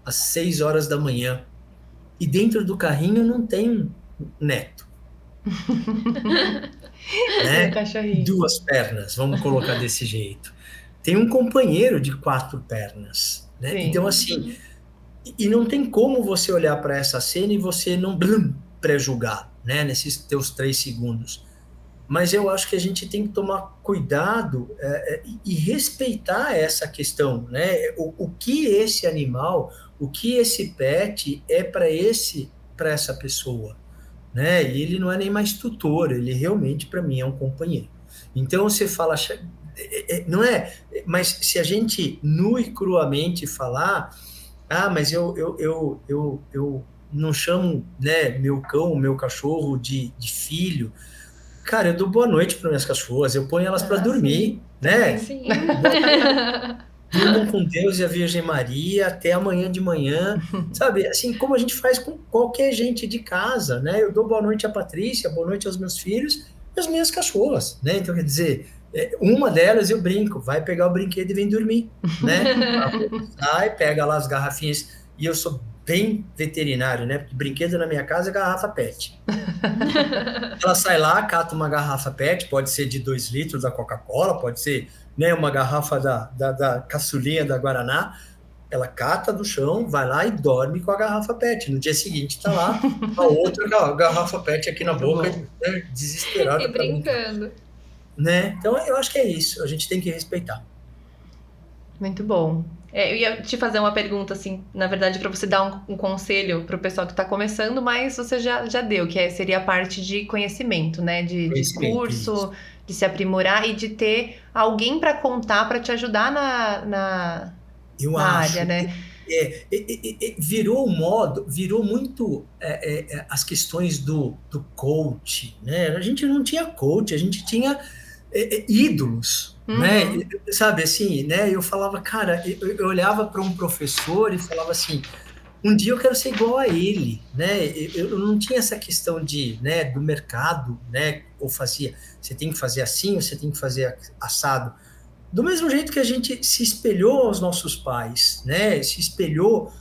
às 6 horas da manhã. E dentro do carrinho não tem neto. Né? Duas pernas, vamos colocar desse jeito. Tem um companheiro de 4 pernas. Né? Então, assim, e não tem como você olhar para essa cena e você não pré-julgar, né? Nesses teus 3 segundos. Mas eu acho que a gente tem que tomar cuidado e respeitar essa questão, né? O que esse animal, o que esse pet é para essa pessoa, né? E ele não é nem mais tutor, ele realmente para mim é um companheiro. Então você fala, não é? Mas se a gente nu e cruamente falar, mas eu não chamo, né, meu cão, meu cachorro de filho. Cara, eu dou boa noite para minhas cachorras, eu ponho elas para dormir, né? Sim. Durmam com Deus e a Virgem Maria até amanhã de manhã, sabe? Assim como a gente faz com qualquer gente de casa, né? Eu dou boa noite à Patrícia, boa noite aos meus filhos e às minhas cachorras, né? Então, quer dizer, uma delas eu brinco, vai pegar o brinquedo e vem dormir, né? Sai, pega lá as garrafinhas, e eu sou bem veterinário, né? Porque brinquedo na minha casa é garrafa PET. Ela sai lá, cata uma garrafa PET, pode ser de 2 litros da Coca-Cola, pode ser, né, uma garrafa da caçulinha da Guaraná. Ela cata do chão, vai lá e dorme com a garrafa PET. No dia seguinte tá lá a outra garrafa PET aqui na boca, né, desesperada. E brincando. Né? Então eu acho que é isso, a gente tem que respeitar. Muito bom. Eu ia te fazer uma pergunta, assim, na verdade, para você dar um conselho para o pessoal que está começando, mas você já deu, que seria a parte de conhecimento, né? De curso, isso. De se aprimorar e de ter alguém para contar, para te ajudar na área, né? Virou muito as questões do coach, né? A gente não tinha coach, a gente tinha ídolos, né? Sabe assim, né? Eu falava, cara, eu olhava para um professor e falava assim, um dia eu quero ser igual a ele, né? Eu não tinha essa questão né, do mercado, né? Ou você tem que fazer assim, ou você tem que fazer assado. Do mesmo jeito que a gente se espelhou aos nossos pais, né? Se espelhou,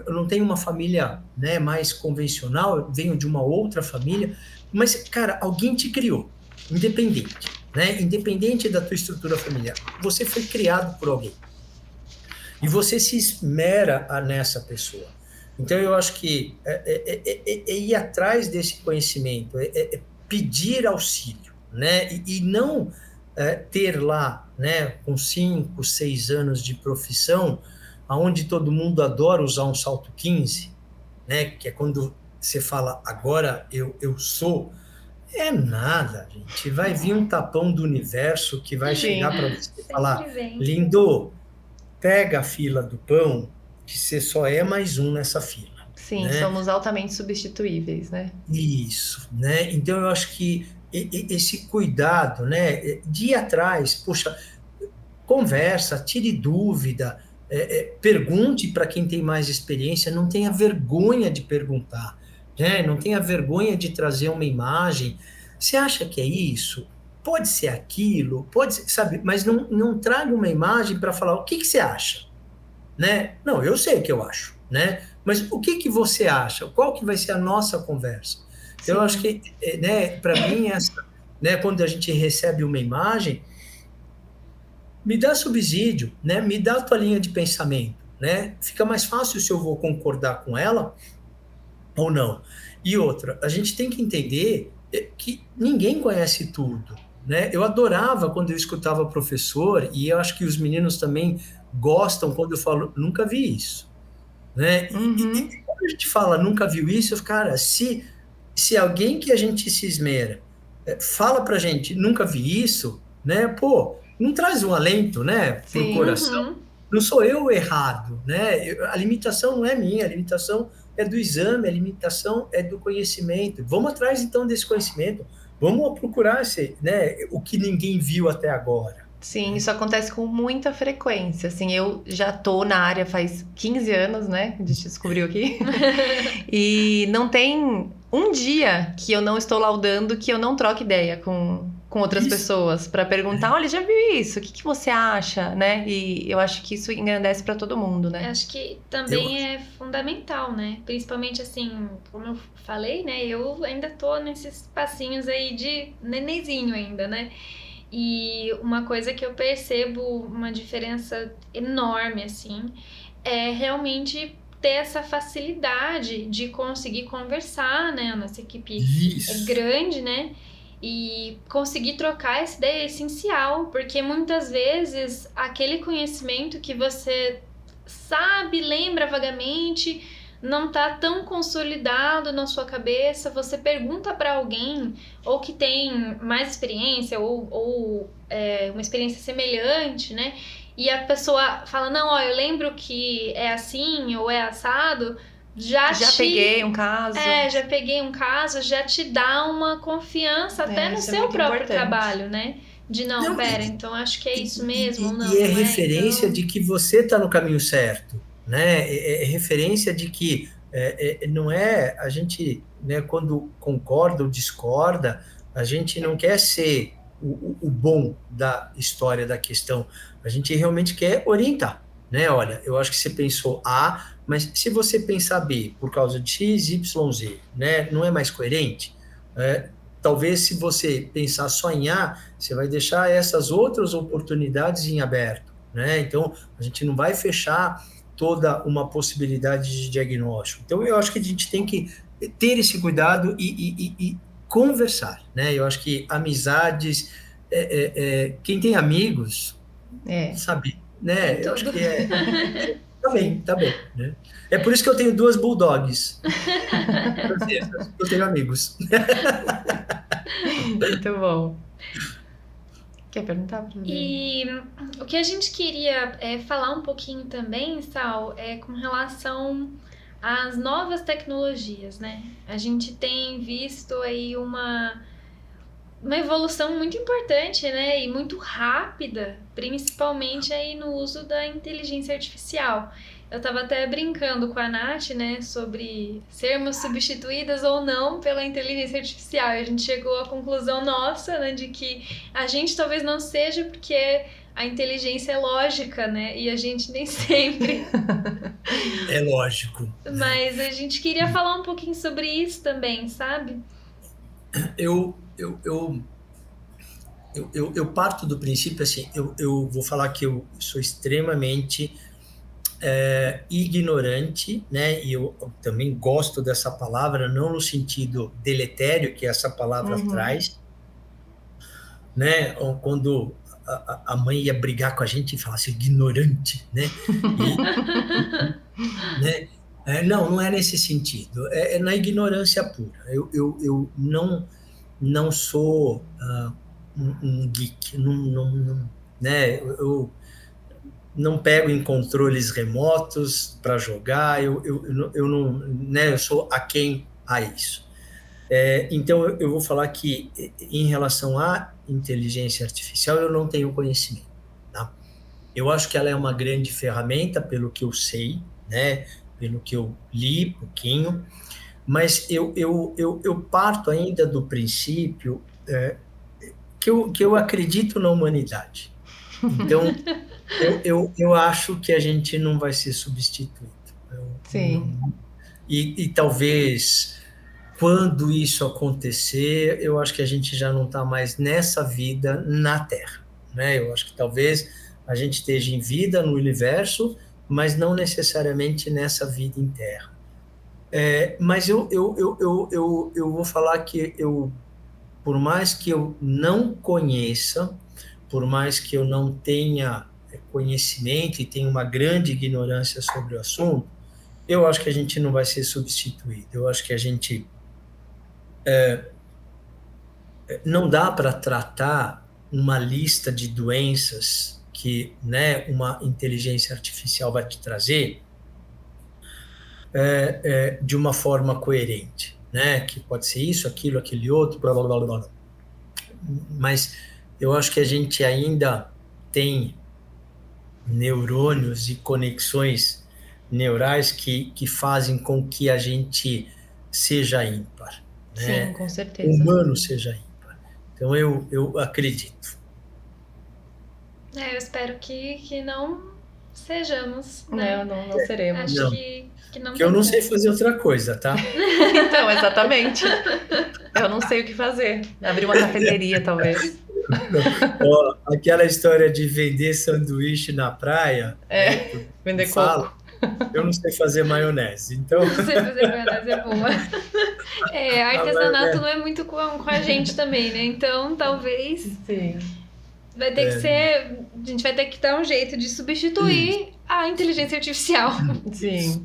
eu não tenho uma família, né, mais convencional, eu venho de uma outra família, mas, cara, alguém te criou, independente, né? Independente da tua estrutura familiar. Você foi criado por alguém. E você se esmera nessa pessoa. Então, eu acho que é ir atrás desse conhecimento, pedir auxílio, né? E não ter lá, né, com 5, 6 anos de profissão, onde todo mundo adora usar um salto 15, né? Que é quando você fala, agora eu sou... É nada, gente. Vai vir um tapão do universo que vai chegar para você e falar, lindo, pega a fila do pão, que você só é mais um nessa fila. Sim, né? Somos altamente substituíveis, né? Isso, né? Então eu acho que esse cuidado, né, de ir atrás, poxa, conversa, tire dúvida, pergunte para quem tem mais experiência, não tenha vergonha de perguntar. Não tenha vergonha de trazer uma imagem. Você acha que é isso? Pode ser aquilo? Pode ser, sabe? Mas não traga uma imagem para falar o que você acha, né? Não, eu sei o que eu acho, né? Mas o que você acha? Qual que vai ser a nossa conversa? Então, eu acho que, né, para mim, né, quando a gente recebe uma imagem, me dá subsídio, né, me dá a tua linha de pensamento, né, fica mais fácil se eu vou concordar com ela ou não. E outra, a gente tem que entender que ninguém conhece tudo, né? Eu adorava quando eu escutava professor, e eu acho que os meninos também gostam quando eu falo, nunca vi isso, né? E Uhum. quando a gente fala, nunca viu isso, cara, se alguém que a gente se esmera fala pra gente, nunca vi isso, né? Pô, não traz um alento, né, pro Sim. coração. Uhum. Não sou eu o errado, né? A limitação não é minha, a limitação é do exame, a limitação é do conhecimento. Vamos atrás então desse conhecimento, vamos procurar esse, né, o que ninguém viu até agora. Sim, isso acontece com muita frequência. Assim, eu já tô na área faz 15 anos, né? A gente descobriu aqui. E não tem um dia que eu não estou laudando que eu não troque ideia com outras Isso, pessoas para perguntar, olha, já viu isso? O que que você acha, né? E eu acho que isso engrandece para todo mundo, Eu né? acho que eu, também é fundamental, né? Principalmente assim, como eu falei, né? Eu ainda tô nesses passinhos aí de nenenzinho ainda, né? E uma coisa que eu percebo uma diferença enorme, assim, é realmente ter essa facilidade de conseguir conversar, né? A nossa equipe é isso, grande, né? E conseguir trocar essa ideia é essencial, porque muitas vezes aquele conhecimento que você sabe, lembra vagamente, não tá tão consolidado na sua cabeça, você pergunta para alguém ou que tem mais experiência ou uma experiência semelhante, né? E a pessoa fala, não, ó, eu lembro que é assim ou é assado, já Já te peguei um caso. já peguei um caso, já te dá uma confiança até no Isso é seu muito próprio importante. trabalho, né? De não, não, pera, então acho que é e, isso mesmo, ou e não, é não é, referência então. de que você está no caminho certo, né? É referência de que não é a gente, né, quando concorda ou discorda, a gente não quer ser o bom da história da questão, a gente realmente quer orientar, né? Olha, eu acho que você pensou A, mas se você pensar B por causa de X, Y, Z, né, não é mais coerente? Talvez se você pensar só em A, você vai deixar essas outras oportunidades em aberto, né? Então, a gente não vai fechar toda uma possibilidade de diagnóstico. Então, eu acho que a gente tem que ter esse cuidado e conversar, né? Eu acho que amizades, quem tem amigos, É. sabe, Tem né? Eu acho tudo. que tá bem, né? É por isso que eu tenho duas bulldogs francesas, eu tenho amigos. Muito bom. Quer perguntar, Bruno? E o que a gente queria falar um pouquinho também, Sal, é com relação às novas tecnologias, né? A gente tem visto aí uma evolução muito importante, né? E muito rápida, principalmente aí no uso da inteligência artificial. Eu tava até brincando com a Nath, né, sobre sermos substituídas ou não pela inteligência artificial. E a gente chegou à conclusão nossa, né, de que a gente talvez não seja porque a inteligência é lógica, né? E a gente nem sempre. É lógico, né? Mas a gente queria falar um pouquinho sobre isso também, sabe? Eu, eu, eu eu parto do princípio assim, eu vou falar que eu sou extremamente ignorante, né? E eu também gosto dessa palavra, não no sentido deletério que essa palavra Uhum. traz, né? Ou quando a mãe ia brigar com a gente e falasse ignorante, né? E, né? Não, não é nesse sentido, é na ignorância pura. Eu não sou um geek, né? Eu não pego em controles remotos para jogar, eu não, né? Eu sou aquém a isso. Então, eu vou falar que, em relação à inteligência artificial, eu não tenho conhecimento. Tá? Eu acho que ela é uma grande ferramenta, pelo que eu sei, né? Pelo que eu li pouquinho, mas eu parto ainda do princípio que eu acredito na humanidade. Então, eu acho que a gente não vai ser substituído. Sim. E talvez. quando isso acontecer, eu acho que a gente já não está mais nessa vida na Terra, né? Eu acho que talvez a gente esteja em vida no universo, mas não necessariamente nessa vida em Terra. Mas eu vou falar que por mais que eu não conheça, por mais que eu não tenha conhecimento e tenha uma grande ignorância sobre o assunto, eu acho que a gente não vai ser substituído. Eu acho que a gente não dá para tratar uma lista de doenças que, né, uma inteligência artificial vai te trazer de uma forma coerente, né? Que pode ser isso, aquilo, aquele outro, blá, blá, blá, blá. Mas eu acho que a gente ainda tem neurônios e conexões neurais que fazem com que a gente seja ímpar, Sim, né? com certeza. O humano seja ímpar. Então eu acredito. Eu espero que não sejamos, né? Não seremos. Acho Não. que não Que eu tem não sei como. fazer outra coisa, tá? Então, exatamente. Eu não sei o que fazer. Abrir uma cafeteria, talvez. Ó, aquela história de vender sanduíche na praia, né, que Vender fala, coco. eu não sei fazer maionese. Então, Não sei fazer maionese, é boa. Artesanato maionese. não é muito com a gente também, né? Então, talvez Sim. vai ter que ser... A gente vai ter que dar um jeito de substituir a inteligência artificial. Sim.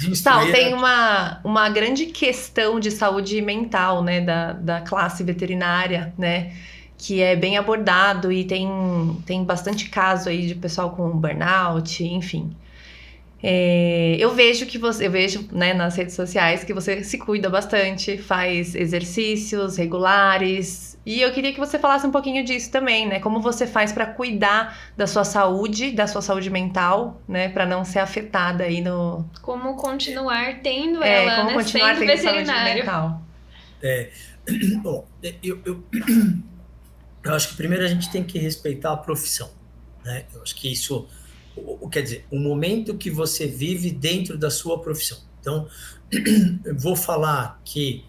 de Sal, instruir tem uma grande questão de saúde mental, né, da classe veterinária, né, que é bem abordado e tem bastante caso aí de pessoal com burnout, enfim. Eu vejo né, nas redes sociais que você se cuida bastante, faz exercícios regulares, e eu queria que você falasse um pouquinho disso também, né? Como você faz para cuidar da sua saúde mental, né? Para não ser afetada aí no... Como continuar tendo ela, como né? continuar Sendo tendo saúde veterinário. mental. Bom, eu acho que primeiro a gente tem que respeitar a profissão, né? Eu acho que isso, quer dizer, o momento que você vive dentro da sua profissão. Então, eu vou falar que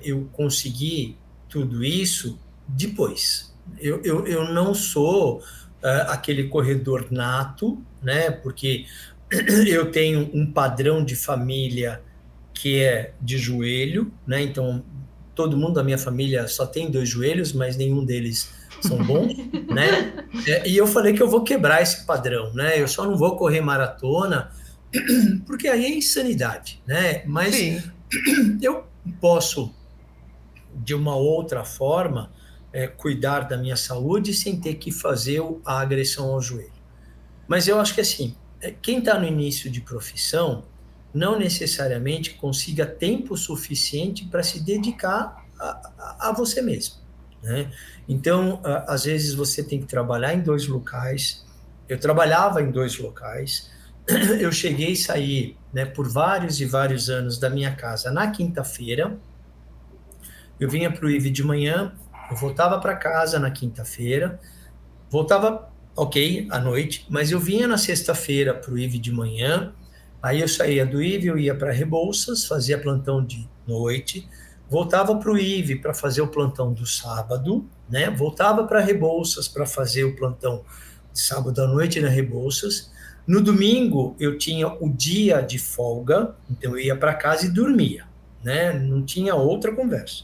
eu consegui tudo isso depois. Eu não sou aquele corredor nato, né? Porque eu tenho um padrão de família que é de joelho, né? Então, todo mundo da minha família só tem 2 joelhos, mas nenhum deles são bons, né? E eu falei que eu vou quebrar esse padrão, né? Eu só não vou correr maratona, porque aí é insanidade, né? Mas Sim. eu posso, de uma outra forma, cuidar da minha saúde sem ter que fazer a agressão ao joelho. Mas eu acho que, assim, quem está no início de profissão não necessariamente consiga tempo suficiente para se dedicar a você mesmo, né? Então, às vezes você tem que trabalhar em 2 locais. Eu trabalhava em 2 locais. Eu cheguei a sair, né, por vários e vários anos da minha casa na quinta-feira. Eu vinha para o IV de manhã, eu voltava para casa na quinta-feira, voltava, ok, à noite, mas eu vinha na sexta-feira para o IV de manhã, aí eu saía do IV, eu ia para Rebouças, fazia plantão de noite, voltava para o IV para fazer o plantão do sábado, né? Voltava para Rebouças para fazer o plantão de sábado à noite na Rebouças. No domingo eu tinha o dia de folga, então eu ia para casa e dormia, né? Não tinha outra conversa.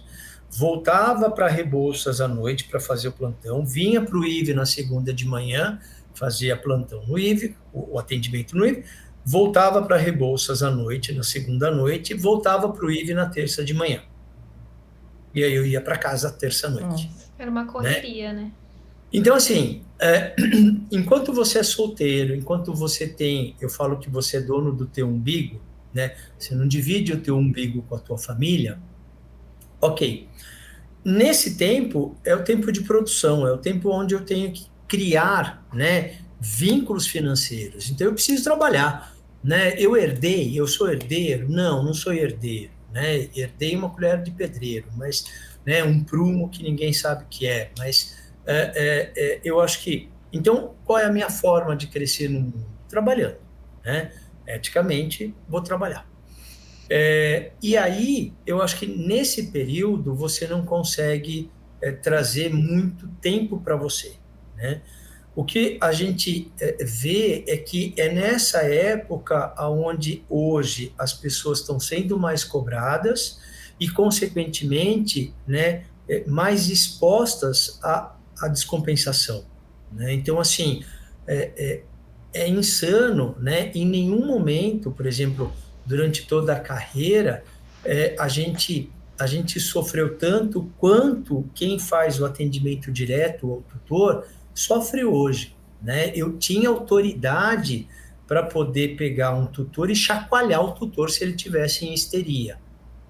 Voltava para Rebouças à noite para fazer o plantão, vinha para o IV na segunda de manhã, fazia plantão no IV, o atendimento no IV, voltava para Rebouças à noite, na segunda noite, e voltava para o IV na terça de manhã. E aí eu ia para casa terça-noite. Era uma correria, né? Então, assim, enquanto você é solteiro, enquanto você tem, eu falo que você é dono do teu umbigo, né? Você não divide o teu umbigo com a tua família, ok. Nesse tempo, é o tempo de produção, é o tempo onde eu tenho que criar, né, vínculos financeiros. Então, eu preciso trabalhar, né? Eu sou herdeiro? Não sou herdeiro, né? Herdei uma colher de pedreiro, mas, né, um prumo que ninguém sabe o que é. Mas eu acho que... Então, qual é a minha forma de crescer no mundo? Trabalhando, né? Eticamente, vou trabalhar. E aí, eu acho que nesse período você não consegue trazer muito tempo para você, né? O que a gente vê é que é nessa época onde hoje as pessoas estão sendo mais cobradas e, consequentemente, né, mais expostas à descompensação, né? Então, assim, é, é insano, né? Em nenhum momento, por exemplo, durante toda a carreira, a gente sofreu tanto quanto quem faz o atendimento direto ao tutor sofre hoje, né? Eu tinha autoridade para poder pegar um tutor e chacoalhar o tutor se ele tivesse em histeria,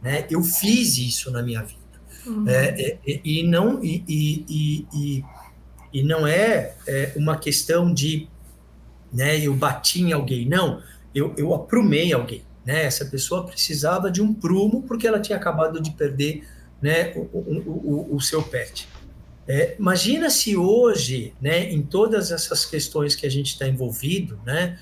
né? Eu fiz isso na minha vida. E não e não é uma questão de, né, eu bati em alguém, não, eu aprumei alguém, né? Essa pessoa precisava de um prumo porque ela tinha acabado de perder, né, o seu pet. Imagina se hoje, né, em todas essas questões que a gente está envolvido, né,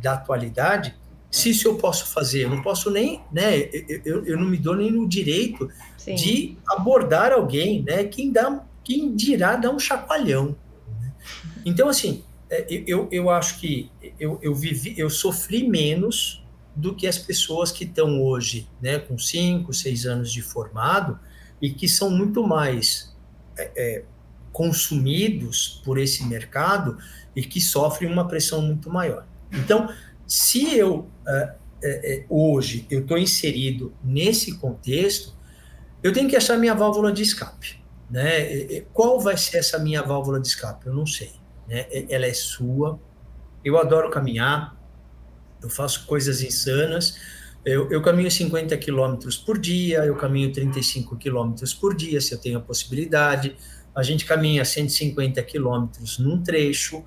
da atualidade, se isso eu posso fazer, eu não posso nem, né, eu não me dou nem no direito Sim. de abordar alguém, né, quem dirá dar um chacoalhão. Né? Então, assim, eu acho que eu sofri menos do que as pessoas que estão hoje, né, com 5, 6 anos de formado e que são muito mais consumidos por esse mercado e que sofrem uma pressão muito maior. Então, se eu hoje eu estou inserido nesse contexto, eu tenho que achar minha válvula de escape, né? Qual vai ser essa minha válvula de escape? Eu não sei, né? Ela é sua. Eu adoro caminhar, eu faço coisas insanas. Eu caminho 50 quilômetros por dia, eu caminho 35 quilômetros por dia, se eu tenho a possibilidade. A gente caminha 150 quilômetros num trecho.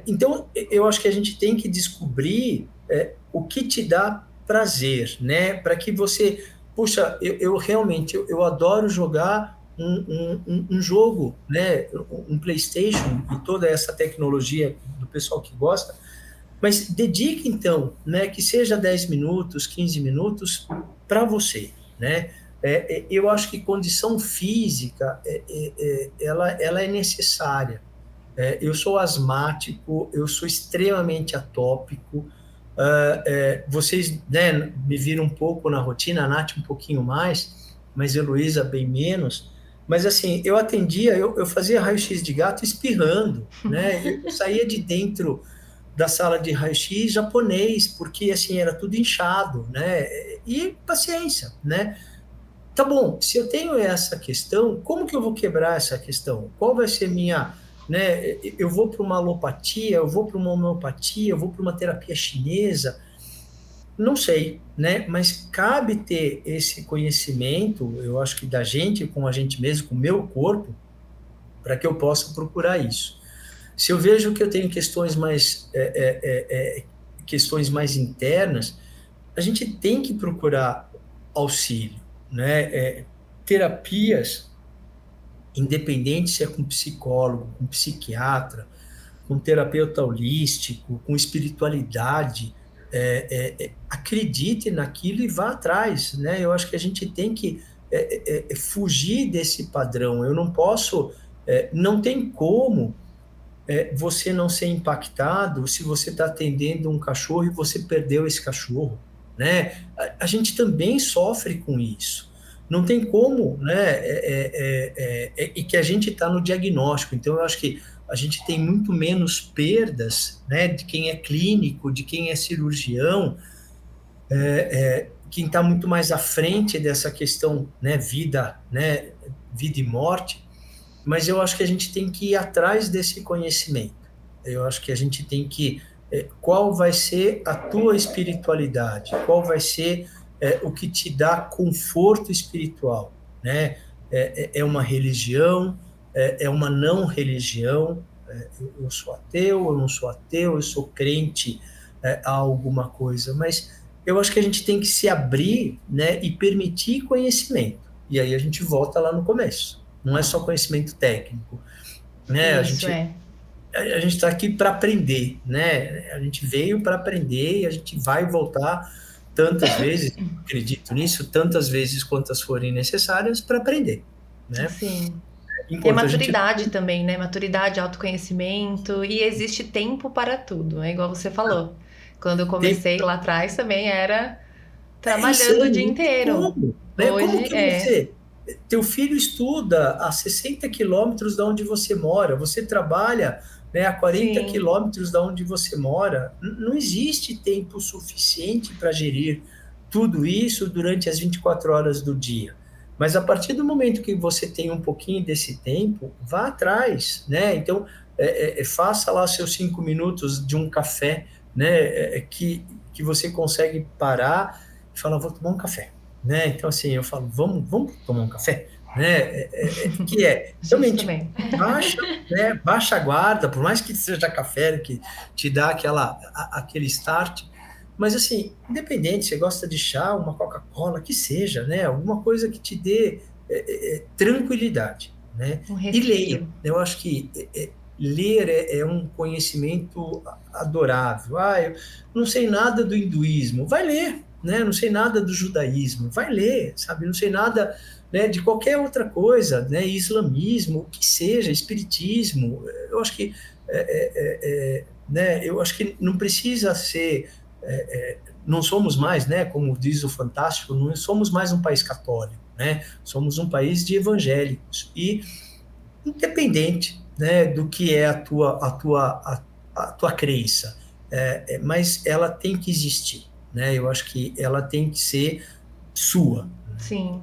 Então, eu acho que a gente tem que descobrir o que te dá prazer, né? Para que você... Puxa, eu realmente, eu adoro jogar um jogo, né? Um PlayStation e toda essa tecnologia do pessoal que gosta, mas dedique, então, né, que seja 10 minutos, 15 minutos para você, né? Eu acho que condição física, ela é necessária. Eu sou asmático, eu sou extremamente atópico. Vocês, né, me viram um pouco na rotina, a Nath um pouquinho mais, mas a Heloísa bem menos. Mas, assim, eu atendia, eu fazia raio-x de gato espirrando, né? Eu saía de dentro da sala de raio-x japonês, porque, assim, era tudo inchado, né? E paciência, né? Tá bom, se eu tenho essa questão, como que eu vou quebrar essa questão? Qual vai ser minha, né? Eu vou para uma alopatia, eu vou para uma homeopatia, eu vou para uma terapia chinesa? Não sei, né? Mas cabe ter esse conhecimento, eu acho que da gente, com a gente mesmo, com o meu corpo, para que eu possa procurar isso. Se eu vejo que eu tenho questões mais internas, a gente tem que procurar auxílio, né? Terapias, independente se é com psicólogo, com psiquiatra, com terapeuta holístico, com espiritualidade, acredite naquilo e vá atrás, né? Eu acho que a gente tem que fugir desse padrão. Eu não posso, não tem como você não ser impactado se você está atendendo um cachorro e você perdeu esse cachorro, né? A gente também sofre com isso. Não tem como, né? E que a gente está no diagnóstico. Então, eu acho que a gente tem muito menos perdas, né? De quem é clínico, de quem é cirurgião, quem está muito mais à frente dessa questão, né? Vida e morte. Mas eu acho que a gente tem que ir atrás desse conhecimento. Eu acho que a gente tem que... qual vai ser a tua espiritualidade? Qual vai ser o que te dá conforto espiritual? Né? É uma religião? É uma não religião? Eu sou ateu, eu não sou ateu, eu sou crente a alguma coisa. Mas eu acho que a gente tem que se abrir, né, e permitir conhecimento. E aí a gente volta lá no começo. Não é só conhecimento técnico, né? Isso, A gente está aqui para aprender, né? A gente veio para aprender e a gente vai voltar tantas vezes, acredito nisso, tantas vezes quantas forem necessárias para aprender, né? Sim. E a Enquanto a gente... maturidade também, né? Maturidade, autoconhecimento. E existe tempo para tudo. É igual você falou. Quando eu comecei lá atrás também era Isso trabalhando o aí, dia não tem inteiro. como, né? Como Hoje que é. você... Teu filho estuda a 60 quilômetros da onde você mora, você trabalha, né, a 40 Sim, quilômetros da onde você mora. Não existe tempo suficiente para gerir tudo isso durante as 24 horas do dia. Mas a partir do momento que você tem um pouquinho desse tempo, vá atrás, né? Então, faça lá seus 5 minutos de um café, né? Que você consegue parar e falar, vou tomar um café, né? Então, assim, eu falo, vamos tomar um café, né? Realmente, justamente. baixa, né? Baixa a guarda, por mais que seja café, que te dá aquele start, mas, assim, independente, você gosta de chá, uma Coca-Cola, que seja, né? Alguma coisa que te dê tranquilidade, né? Um E leia. respiro. Eu acho que ler é um conhecimento adorável. Eu não sei nada do hinduísmo. Vai ler, né? Não sei nada do judaísmo. Vai ler, sabe? Não sei nada, né, de qualquer outra coisa, né? Islamismo, o que seja, espiritismo. Eu acho que, né? Eu acho que não precisa ser... não somos mais, né, como diz o Fantástico, não somos mais um país católico, né? Somos um país de evangélicos e independente, né, do que é a tua crença, mas ela tem que existir, né? Eu acho que ela tem que ser sua. Sim,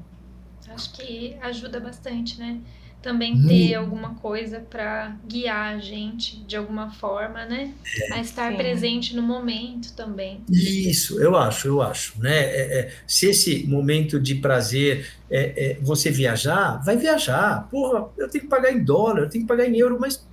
Acho que ajuda bastante, né? Também ter Muito. alguma coisa para guiar a gente de alguma forma, né? A estar sim. presente no momento também. Isso, eu acho, né? Se esse momento de prazer você viajar, vai viajar. Porra, eu tenho que pagar em dólar, eu tenho que pagar em euro, mas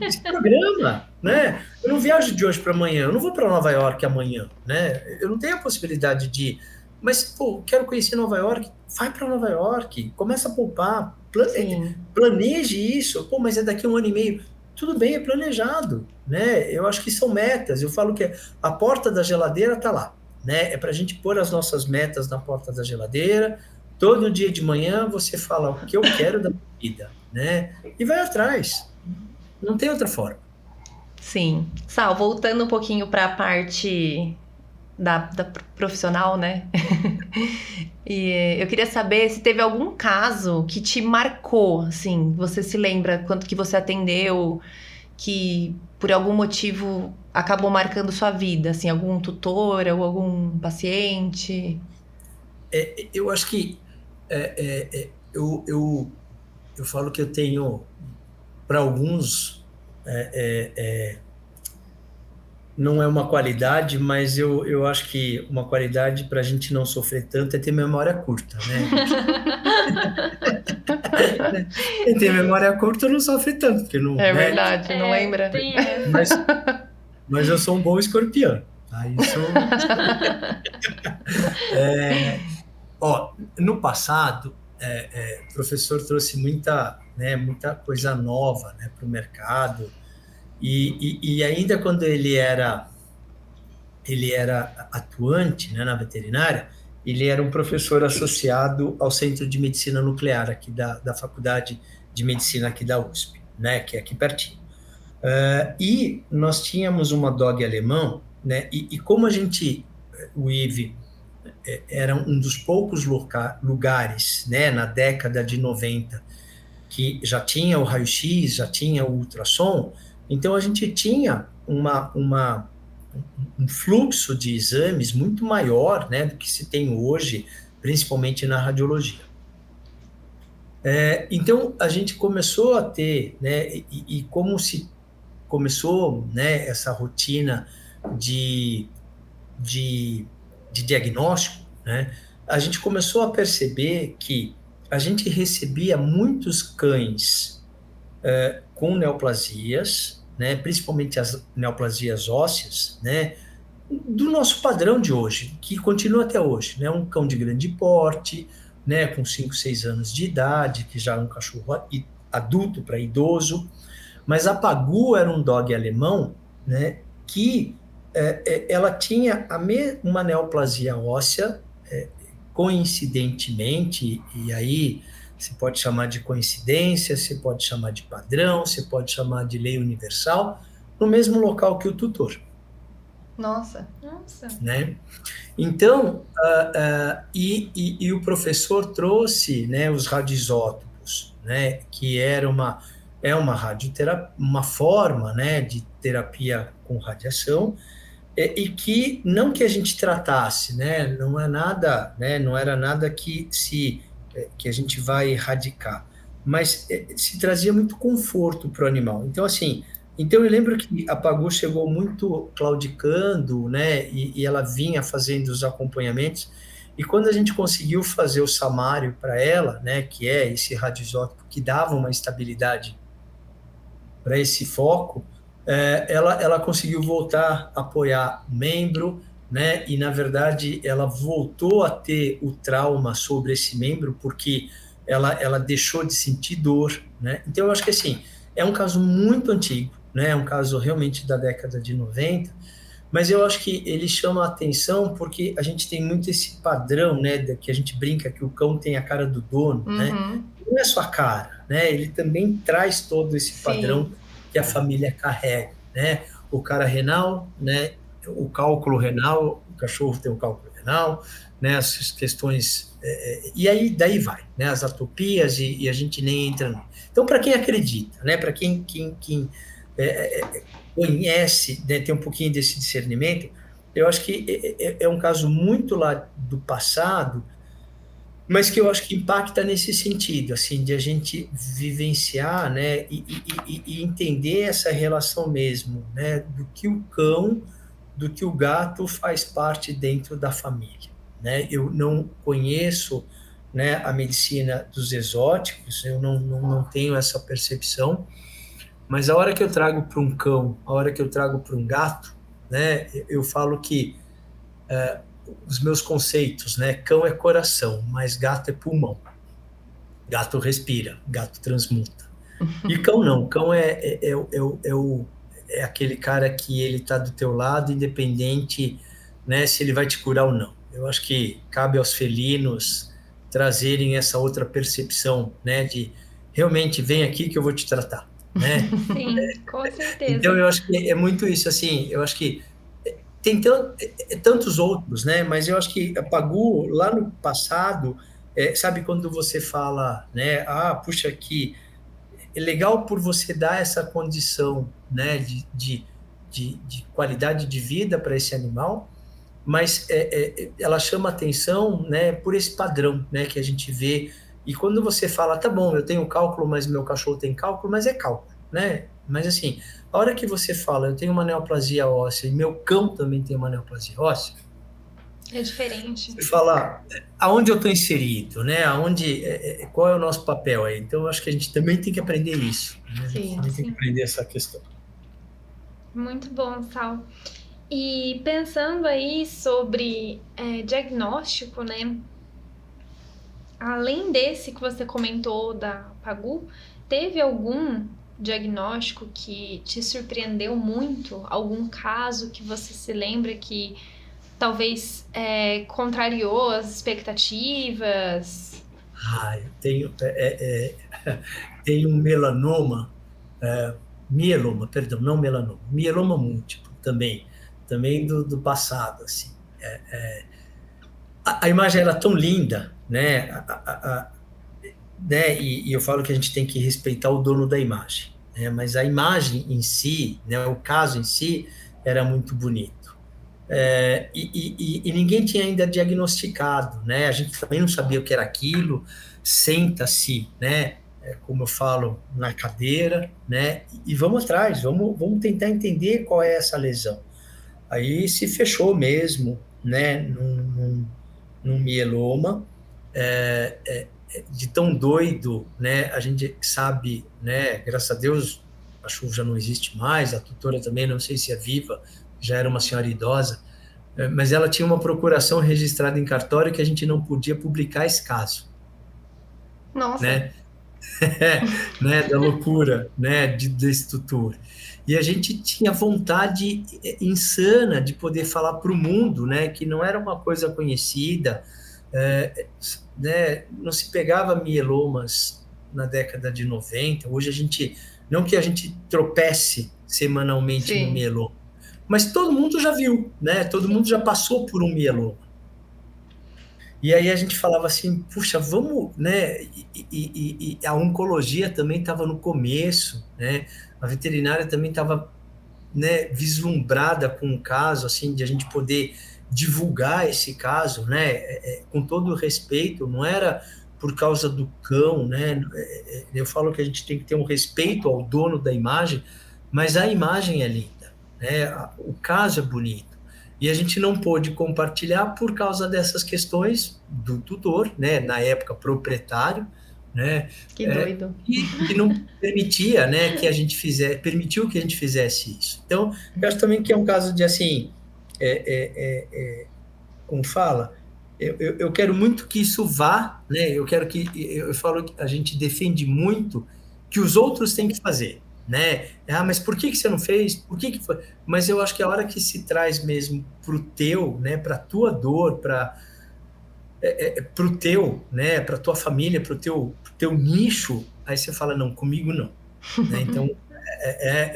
se programa, né? Eu não viajo de hoje para amanhã, eu não vou para Nova York amanhã, né? Eu não tenho a possibilidade de, mas pô, quero conhecer Nova York, vai para Nova York, começa a poupar, Sim, planeje isso. Pô, mas é daqui a 1 ano e meio. Tudo bem, é planejado, né? Eu acho que são metas. Eu falo que a porta da geladeira está lá, né? É para a gente pôr as nossas metas na porta da geladeira. Todo dia de manhã você fala o que eu quero da minha vida, né? E vai atrás. Não tem outra forma. sim. Sal, voltando um pouquinho para a parte da profissional, né? E eu queria saber se teve algum caso que te marcou, assim, você se lembra quanto que você atendeu, que por algum motivo acabou marcando sua vida, assim, algum tutor ou algum paciente? Eu acho que eu falo que eu tenho, para alguns, não é uma qualidade, mas eu acho que uma qualidade para a gente não sofrer tanto é ter memória curta, né? Quem tem memória curta não sofre tanto, porque não, É né? verdade, não lembra? Tem essa. Mas, mas eu sou um bom escorpião, tá? Isso, no passado, o professor trouxe muita, né, muita coisa nova, né, para o mercado, e ainda quando ele era atuante, né, na veterinária, ele era um professor associado ao Centro de Medicina Nuclear aqui da Faculdade de Medicina aqui da USP, né, que é aqui pertinho. E nós tínhamos uma dog alemão, né, e como o IVE era um dos poucos lugares, né, na década de 90, que já tinha o raio-x, já tinha o ultrassom, então a gente tinha um fluxo de exames muito maior, né, do que se tem hoje, principalmente na radiologia. Então, a gente começou a ter, né, e como se começou, né, essa rotina de, de diagnóstico, né, a gente começou a perceber que a gente recebia muitos cães com neoplasias, né, principalmente as neoplasias ósseas, né, do nosso padrão de hoje, que continua até hoje, né, um cão de grande porte, né, com 5, 6 anos de idade, que já é um cachorro adulto para idoso, mas a Pagu era um dog alemão, né, que ela tinha uma neoplasia óssea, coincidentemente, e aí você pode chamar de coincidência, você pode chamar de padrão, você pode chamar de lei universal, no mesmo local que o tutor. Nossa. Né? Então, e o professor trouxe, né, os radioisótopos, né, que é uma radioterapia, uma forma, né, de terapia com radiação, e que não que a gente tratasse, né, não é nada, né, não era nada que a gente vai erradicar, mas se trazia muito conforto para o animal. Então, assim, eu lembro que a Pagu chegou muito claudicando, né, e ela vinha fazendo os acompanhamentos, e quando a gente conseguiu fazer o Samário para ela, né, que é esse radioisótopo que dava uma estabilidade para esse foco, ela conseguiu voltar a apoiar o membro, né, e na verdade ela voltou a ter o trauma sobre esse membro, porque ela deixou de sentir dor, né? Então eu acho que assim, é um caso muito antigo, né, é um caso realmente da década de 90, mas eu acho que ele chama a atenção porque a gente tem muito esse padrão, né, que a gente brinca que o cão tem a cara do dono, né? Não é só a cara, né? Ele também traz todo esse padrão que a família carrega, né? O cara renal, né? O cálculo renal, o cachorro tem o cálculo renal, né? As questões e aí daí vai, né? As atopias e a gente nem entra. Então, para quem acredita, né? Para quem conhece, né? Tem um pouquinho desse discernimento, eu acho que é um caso muito lá do passado, mas que eu acho que impacta nesse sentido, assim, de a gente vivenciar, né, e entender essa relação mesmo, né, do que o gato faz parte dentro da família, né? Eu não conheço, né, a medicina dos exóticos, eu não tenho essa percepção, mas a hora que eu trago para um cão, a hora que eu trago para um gato, né, eu falo que os meus conceitos, né? Cão é coração, mas gato é pulmão. Gato respira, gato transmuta. E cão não, cão é aquele cara que ele está do teu lado, independente, né, se ele vai te curar ou não. Eu acho que cabe aos felinos trazerem essa outra percepção, né, de realmente vem aqui que eu vou te tratar, né? Sim, com certeza. Então eu acho que é muito isso, assim, eu acho que tem tantos outros, né? Mas eu acho que a Pagu, lá no passado, sabe quando você fala, né? Ah, puxa, que é legal por você dar essa condição, né? De qualidade de vida para esse animal, mas ela chama atenção, né? Por esse padrão, né? Que a gente vê. E quando você fala, tá bom, eu tenho cálculo, mas meu cachorro tem cálculo, mas é cálculo, né? Mas assim, a hora que você fala, eu tenho uma neoplasia óssea e meu cão também tem uma neoplasia óssea, é diferente. você fala, aonde eu estou inserido, né? Qual é o nosso papel aí? Então, eu acho que a gente também tem que aprender isso, né? A gente também tem que aprender essa questão. Muito bom, Sal. E pensando aí sobre diagnóstico, né? Além desse que você comentou da Pagu, teve algum diagnóstico que te surpreendeu muito? Algum caso que você se lembra que talvez contrariou as expectativas? Eu tenho um melanoma, mieloma, perdão, não melanoma, mieloma múltiplo também do passado, assim. A imagem era tão linda, né? Né? E eu falo que a gente tem que respeitar o dono da imagem, né? Mas a imagem em si, né? O caso em si, era muito bonito. E ninguém tinha ainda diagnosticado, né? A gente também não sabia o que era aquilo. Senta-se, né? Como eu falo, na cadeira, né? E vamos atrás, vamos tentar entender qual é essa lesão. Aí se fechou mesmo, né? Num mieloma, de tão doido, né? A gente sabe, né? Graças a Deus, a Chu já não existe mais, a tutora também, não sei se é viva, já era uma senhora idosa, mas ela tinha uma procuração registrada em cartório que a gente não podia publicar esse caso. Nossa. Né? né, da loucura, né, desse tutor. E a gente tinha vontade insana de poder falar para o mundo, né, que não era uma coisa conhecida, né, não se pegava mielomas na década de 90. Hoje a gente, não que a gente tropece semanalmente no Sim. mieloma, mas todo mundo já viu, né, todo mundo já passou por um mieloma. E aí a gente falava assim, puxa, vamos, né? E a oncologia também estava no começo, né? A veterinária também estava, né, vislumbrada com o caso, assim, de a gente poder divulgar esse caso, né? Com todo o respeito, não era por causa do cão, né? Eu falo que a gente tem que ter um respeito ao dono da imagem, mas a imagem é linda, né? O caso é bonito. E a gente não pôde compartilhar por causa dessas questões do tutor, né, na época proprietário, né, Que doido. que não permitia, né, que a gente permitiu que a gente fizesse isso. Então, eu acho também que é um caso de, assim, como fala, eu quero muito que isso vá, né, eu falo que a gente defende muito que os outros têm que fazer, né? Mas por que você não fez? Por que foi? Mas eu acho que a hora que se traz mesmo pro teu, né, pra tua dor, pro teu, né, pra tua família, pro teu nicho, aí você fala, não, comigo não. Né? Então,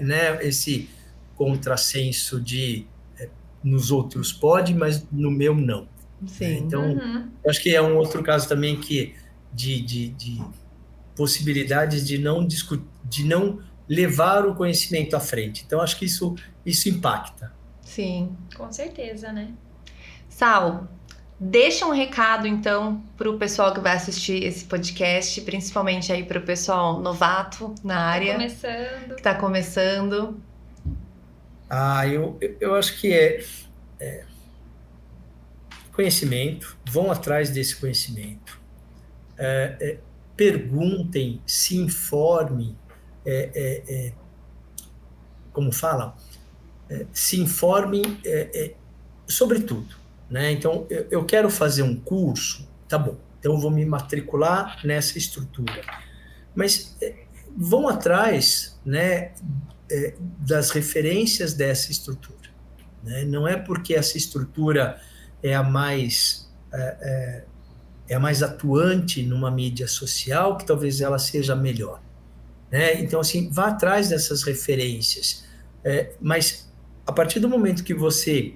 né, esse contrassenso de nos outros pode, mas no meu não. Sim. Né? Então, eu acho que é um outro caso também que de possibilidades de não levar o conhecimento à frente. Então, acho que isso impacta. Sim. Com certeza, né? Sal, deixa um recado, então, para o pessoal que vai assistir esse podcast, principalmente aí para o pessoal novato na área. Começando. Que está começando. Eu acho que é conhecimento, vão atrás desse conhecimento. Perguntem, se informem, como fala? Se informem sobre tudo. Né? Então, eu quero fazer um curso, tá bom, então eu vou me matricular nessa estrutura. Mas vão atrás, né, das referências dessa estrutura. Né? Não é porque essa estrutura é a mais atuante numa mídia social que talvez ela seja melhor. Né? Então, assim, vá atrás dessas referências. Mas, a partir do momento que você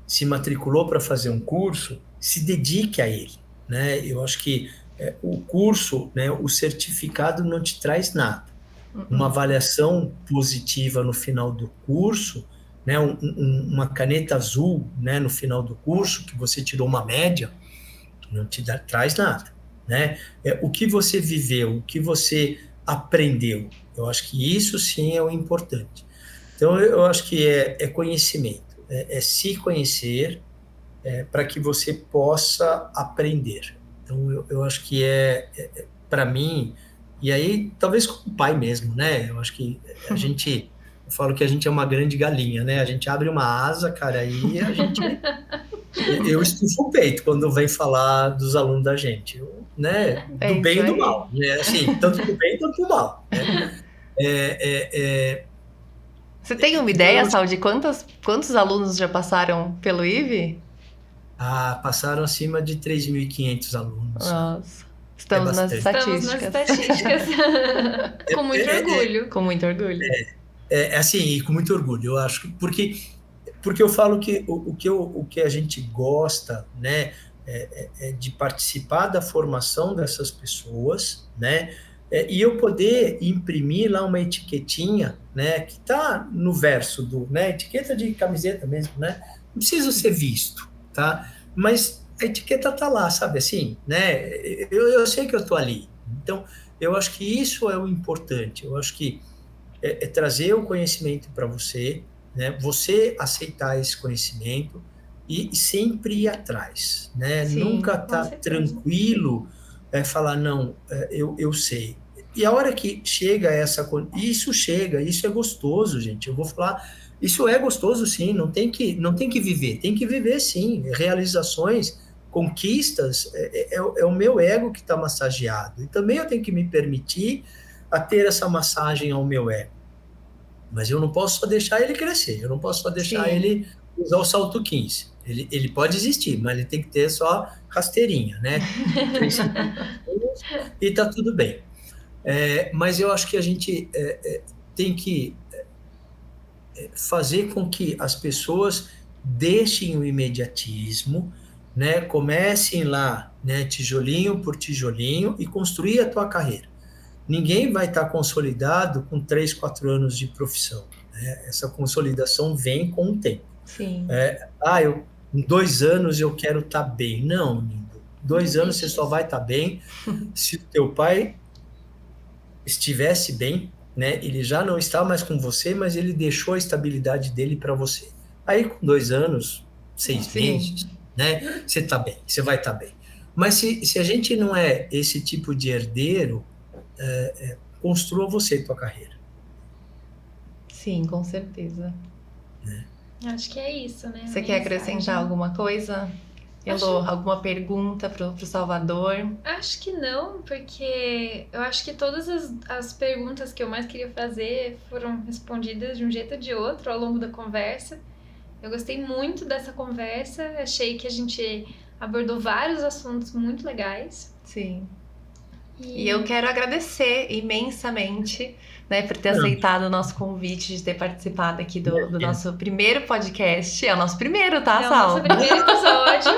se matriculou para fazer um curso, se dedique a ele. Né? Eu acho que o curso, né, o certificado não te traz nada. Uma avaliação positiva no final do curso, né, uma caneta azul, né, no final do curso, que você tirou uma média, não te traz nada. Né? O que você viveu, o que você aprendeu, eu acho que isso sim é o importante. Então, eu acho que é conhecimento, é se conhecer para que você possa aprender. Então, eu acho que para mim, e aí talvez como pai mesmo, né? Eu acho que eu falo que a gente é uma grande galinha, né? A gente abre uma asa, cara, e eu estufo o peito quando vem falar dos alunos da gente, né? Do bem e do mal, né? Assim, tanto do bem quanto do mal. Né? Você tem uma ideia, Sal, de quantos alunos já passaram pelo IVE? Passaram acima de 3.500 alunos. Nossa, estamos nas estatísticas. Com muito orgulho. Com muito orgulho. Assim, e com muito orgulho, eu acho, porque eu falo que o que a gente gosta, né, de participar da formação dessas pessoas, né, e eu poder imprimir lá uma etiquetinha, né, que está no verso né, etiqueta de camiseta mesmo, né, não precisa ser visto, tá? Mas a etiqueta tá lá, sabe assim, né? Eu sei que eu tô ali. Então, eu acho que isso é o importante. Eu acho que é trazer o conhecimento para você, né? Você aceitar esse conhecimento e sempre ir atrás, né? Sim, nunca tá tranquilo, falar, não, eu sei. E a hora que chega isso é gostoso, gente. Eu vou falar, isso é gostoso, sim. Não tem que viver, tem que viver, sim. Realizações conquistas, é o meu ego que está massageado. E também eu tenho que me permitir a ter essa massagem ao meu ego. Mas eu não posso só deixar ele crescer, eu não posso só deixar Sim. ele usar o salto 15. Ele pode existir, mas ele tem que ter só rasteirinha, né? E tá tudo bem. Mas eu acho que a gente tem que fazer com que as pessoas deixem o imediatismo, né? Comecem lá, né, tijolinho por tijolinho e construir a tua carreira. Ninguém vai estar consolidado com 3, 4 anos de profissão, né? Essa consolidação vem com o tempo. Sim. Em 2 anos eu quero estar bem. Não, lindo. 2 anos você só vai estar bem se o teu pai estivesse bem, né? Ele já não está mais com você, mas ele deixou a estabilidade dele para você. Aí com 2 anos, 6 meses, né? Você está bem, você vai estar bem. Mas se a gente não é esse tipo de herdeiro, construa você tua carreira. Sim, com certeza. Acho que é isso, né? Você quer acrescentar alguma coisa? Elô, alguma pergunta pro Salvador? Acho que não, porque eu acho que todas as perguntas que eu mais queria fazer foram respondidas de um jeito ou de outro ao longo da conversa. Eu gostei muito dessa conversa, achei que a gente abordou vários assuntos muito legais. Sim. E eu quero agradecer imensamente, né, por ter aceitado o nosso convite, de ter participado aqui do nosso primeiro podcast. É o nosso primeiro, tá, Sal? É o nosso primeiro episódio.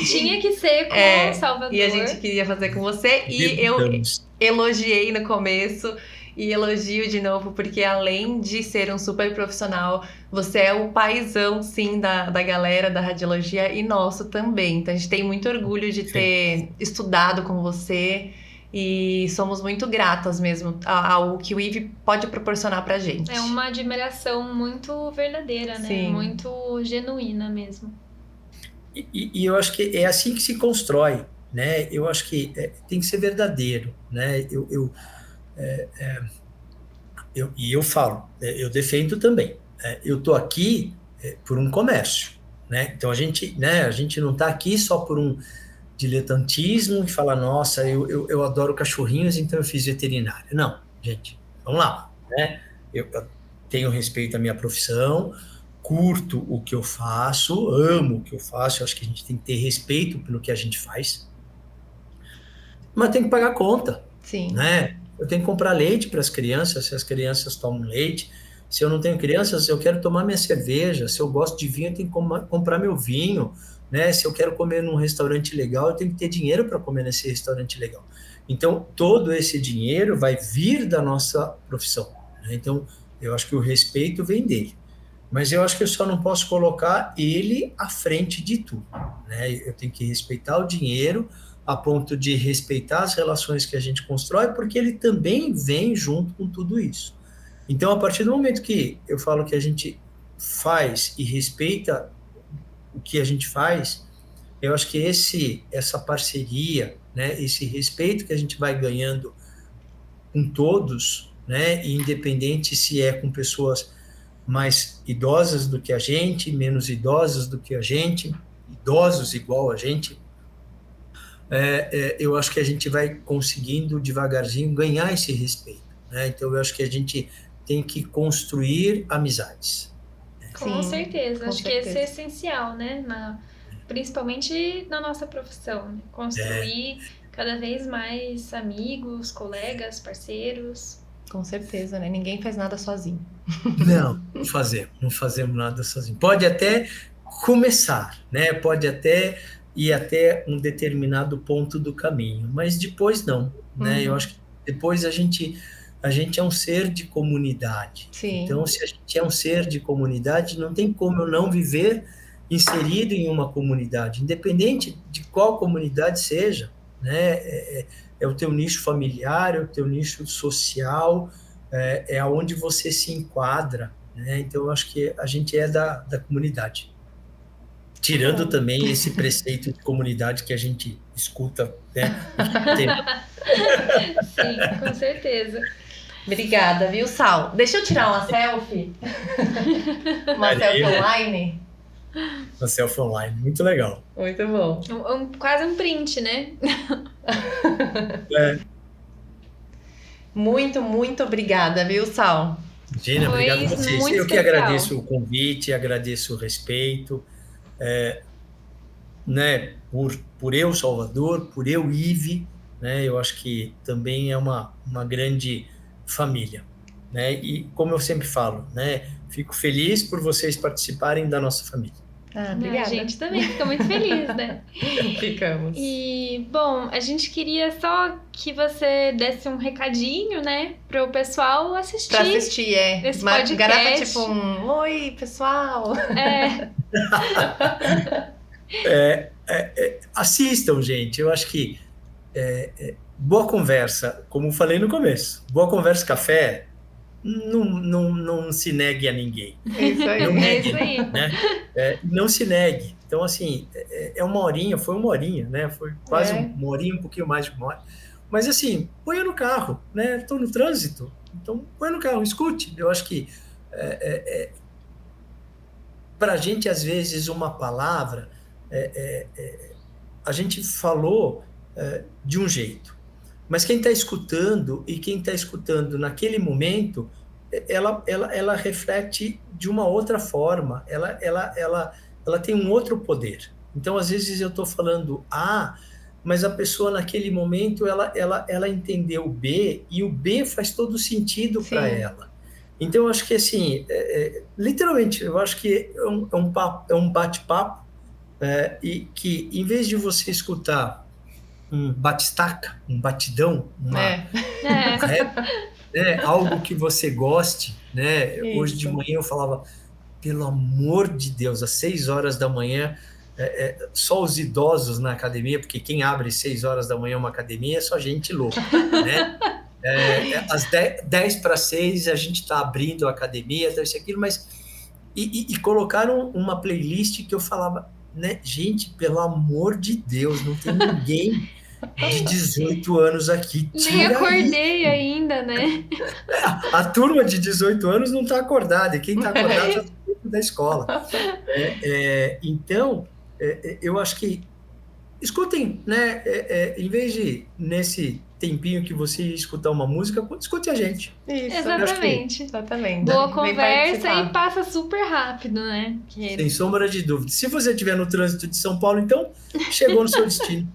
Tinha que ser com o Salvador. E a gente queria fazer com você. E eu elogiei no começo e elogio de novo, porque além de ser um super profissional, você é o paizão, sim, da galera da radiologia e nosso também. Então a gente tem muito orgulho de ter estudado com você. E somos muito gratas mesmo ao que o IVE pode proporcionar pra gente. É uma admiração muito verdadeira, né? Sim. Muito genuína mesmo. E eu acho que é assim que se constrói, né? Eu acho que tem que ser verdadeiro, né? Eu falo, eu defendo também. Eu tô aqui por um comércio, né? Então a gente não tá aqui só por um diletantismo e falar, nossa, eu adoro cachorrinhos, então eu fiz veterinária. Não, gente, vamos lá, né? Eu tenho respeito à minha profissão, curto o que eu faço, amo o que eu faço, eu acho que a gente tem que ter respeito pelo que a gente faz, mas tem que pagar conta, Sim. Né? Eu tenho que comprar leite para as crianças, se as crianças tomam leite. Se eu não tenho crianças, eu quero tomar minha cerveja. Se eu gosto de vinho, eu tenho que comprar meu vinho. Né? Se eu quero comer num restaurante legal, eu tenho que ter dinheiro para comer nesse restaurante legal. Então, todo esse dinheiro vai vir da nossa profissão. Né? Então, eu acho que o respeito vem dele. Mas eu acho que eu só não posso colocar ele à frente de tudo. Né? Eu tenho que respeitar o dinheiro a ponto de respeitar as relações que a gente constrói, porque ele também vem junto com tudo isso. Então, a partir do momento que eu falo que a gente faz e respeita o que a gente faz, eu acho que essa parceria, né, esse respeito que a gente vai ganhando com todos, né, independente se é com pessoas mais idosas do que a gente, menos idosas do que a gente, idosos igual a gente, eu acho que a gente vai conseguindo devagarzinho ganhar esse respeito. Né? Então, eu acho que a gente tem que construir amizades. Com certeza, acho certeza. que esse é essencial, né? Principalmente na nossa profissão, né? Construir cada vez mais amigos, colegas, parceiros. Com certeza, né? Ninguém faz nada sozinho. Não fazemos nada sozinho. Pode até começar, né? Pode até ir até um determinado ponto do caminho, mas depois não, né? Eu acho que depois a gente é um ser de comunidade. Sim. Então, se a gente é um ser de comunidade, não tem como eu não viver inserido em uma comunidade, independente de qual comunidade seja, né? É o teu nicho familiar, é o teu nicho social, é aonde você se enquadra, né? Então, eu acho que a gente é da comunidade. Tirando também esse preceito de comunidade que a gente escuta, né? Sim, com certeza. Obrigada, viu, Sal? Deixa eu tirar uma selfie. Uma selfie online. na Selfie Online. Muito legal. Muito bom. Quase um print, né? É, Muito, muito obrigada, viu, Sal? Gina, Foi obrigado a vocês. muito Eu que especial. agradeço o convite, agradeço o respeito, né, por eu, Salvador, por eu, Ive, né, eu acho que também é uma grande família, né, e como eu sempre falo, né, fico feliz por vocês participarem da nossa família. Obrigada. A gente também fica muito feliz, né? Ficamos. E, bom, a gente queria só que você desse um recadinho, né, para o pessoal assistir. Pra assistir, esse podcast. Garapa tipo um oi, pessoal. Assistam, gente, eu acho que boa conversa, como eu falei no começo, boa conversa café, não se negue a ninguém. É isso aí. Não É negue, isso aí. né? Não se negue. Então, assim, uma horinha, foi uma horinha, né? Foi quase uma horinha, um pouquinho mais de uma hora. Mas, assim, ponha no carro, né? Estou no trânsito, então põe no carro, escute. Eu acho que para a gente, às vezes, uma palavra, a gente falou de um jeito. Mas quem está escutando e quem está escutando naquele momento, ela reflete de uma outra forma, ela tem um outro poder. Então, às vezes eu estou falando A, mas a pessoa naquele momento, ela entendeu B, e o B faz todo sentido para ela. Então, eu acho que, assim, literalmente, eu acho que é um bate-papo, e que, em vez de você escutar um batistaca, um batidão, algo que você goste, né? Hoje de manhã eu falava, pelo amor de Deus, às 6 horas da manhã, só os idosos na academia, porque quem abre 6 horas da manhã uma academia é só gente louca, né? Às 10 para 6 a gente está abrindo a academia, isso aquilo, mas e colocaram uma playlist que eu falava, né, gente, pelo amor de Deus, não tem ninguém de 18 anos aqui. Nem acordei ainda, né? A turma de 18 anos não está acordada, e quem está acordado já está dentro da escola. Então, eu acho que escutem, né? Em vez de, nesse tempinho que você escutar uma música, escute a gente. Isso. Exatamente. Boa conversa e passa super rápido, né? Sem sombra de dúvida. Se você estiver no trânsito de São Paulo, então, chegou no seu destino.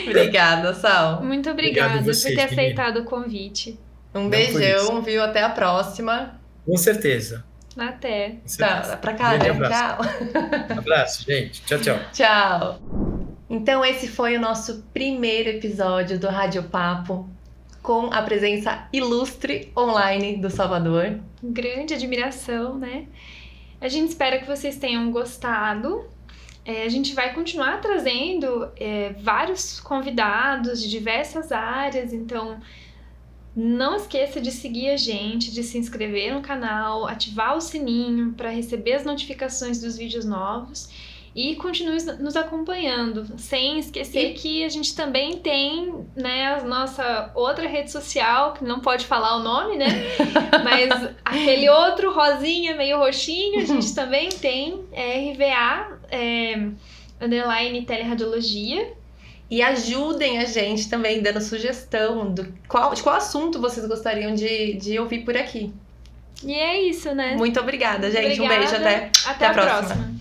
Obrigada, Sal. Muito obrigada por ter aceitado o convite. Um beijão, viu? Até a próxima. Com certeza. Até. Tá, pra cá, né? Tchau. Abraço, gente. Tchau, tchau. Tchau. Então, esse foi o nosso primeiro episódio do Rádio Papo, com a presença ilustre online do Salvador. Grande admiração, né? A gente espera que vocês tenham gostado. A gente vai continuar trazendo vários convidados de diversas áreas, então não esqueça de seguir a gente, de se inscrever no canal, ativar o sininho para receber as notificações dos vídeos novos e continue nos acompanhando, sem esquecer que a gente também tem, né, a nossa outra rede social, que não pode falar o nome, né, mas aquele outro rosinha, meio roxinho, a gente também tem, RVA, _ Teleradiologia. E ajudem a gente também, dando sugestão de qual assunto vocês gostariam de ouvir por aqui. E é isso, né? Muito obrigada, gente. Obrigada. Um beijo, até a próxima.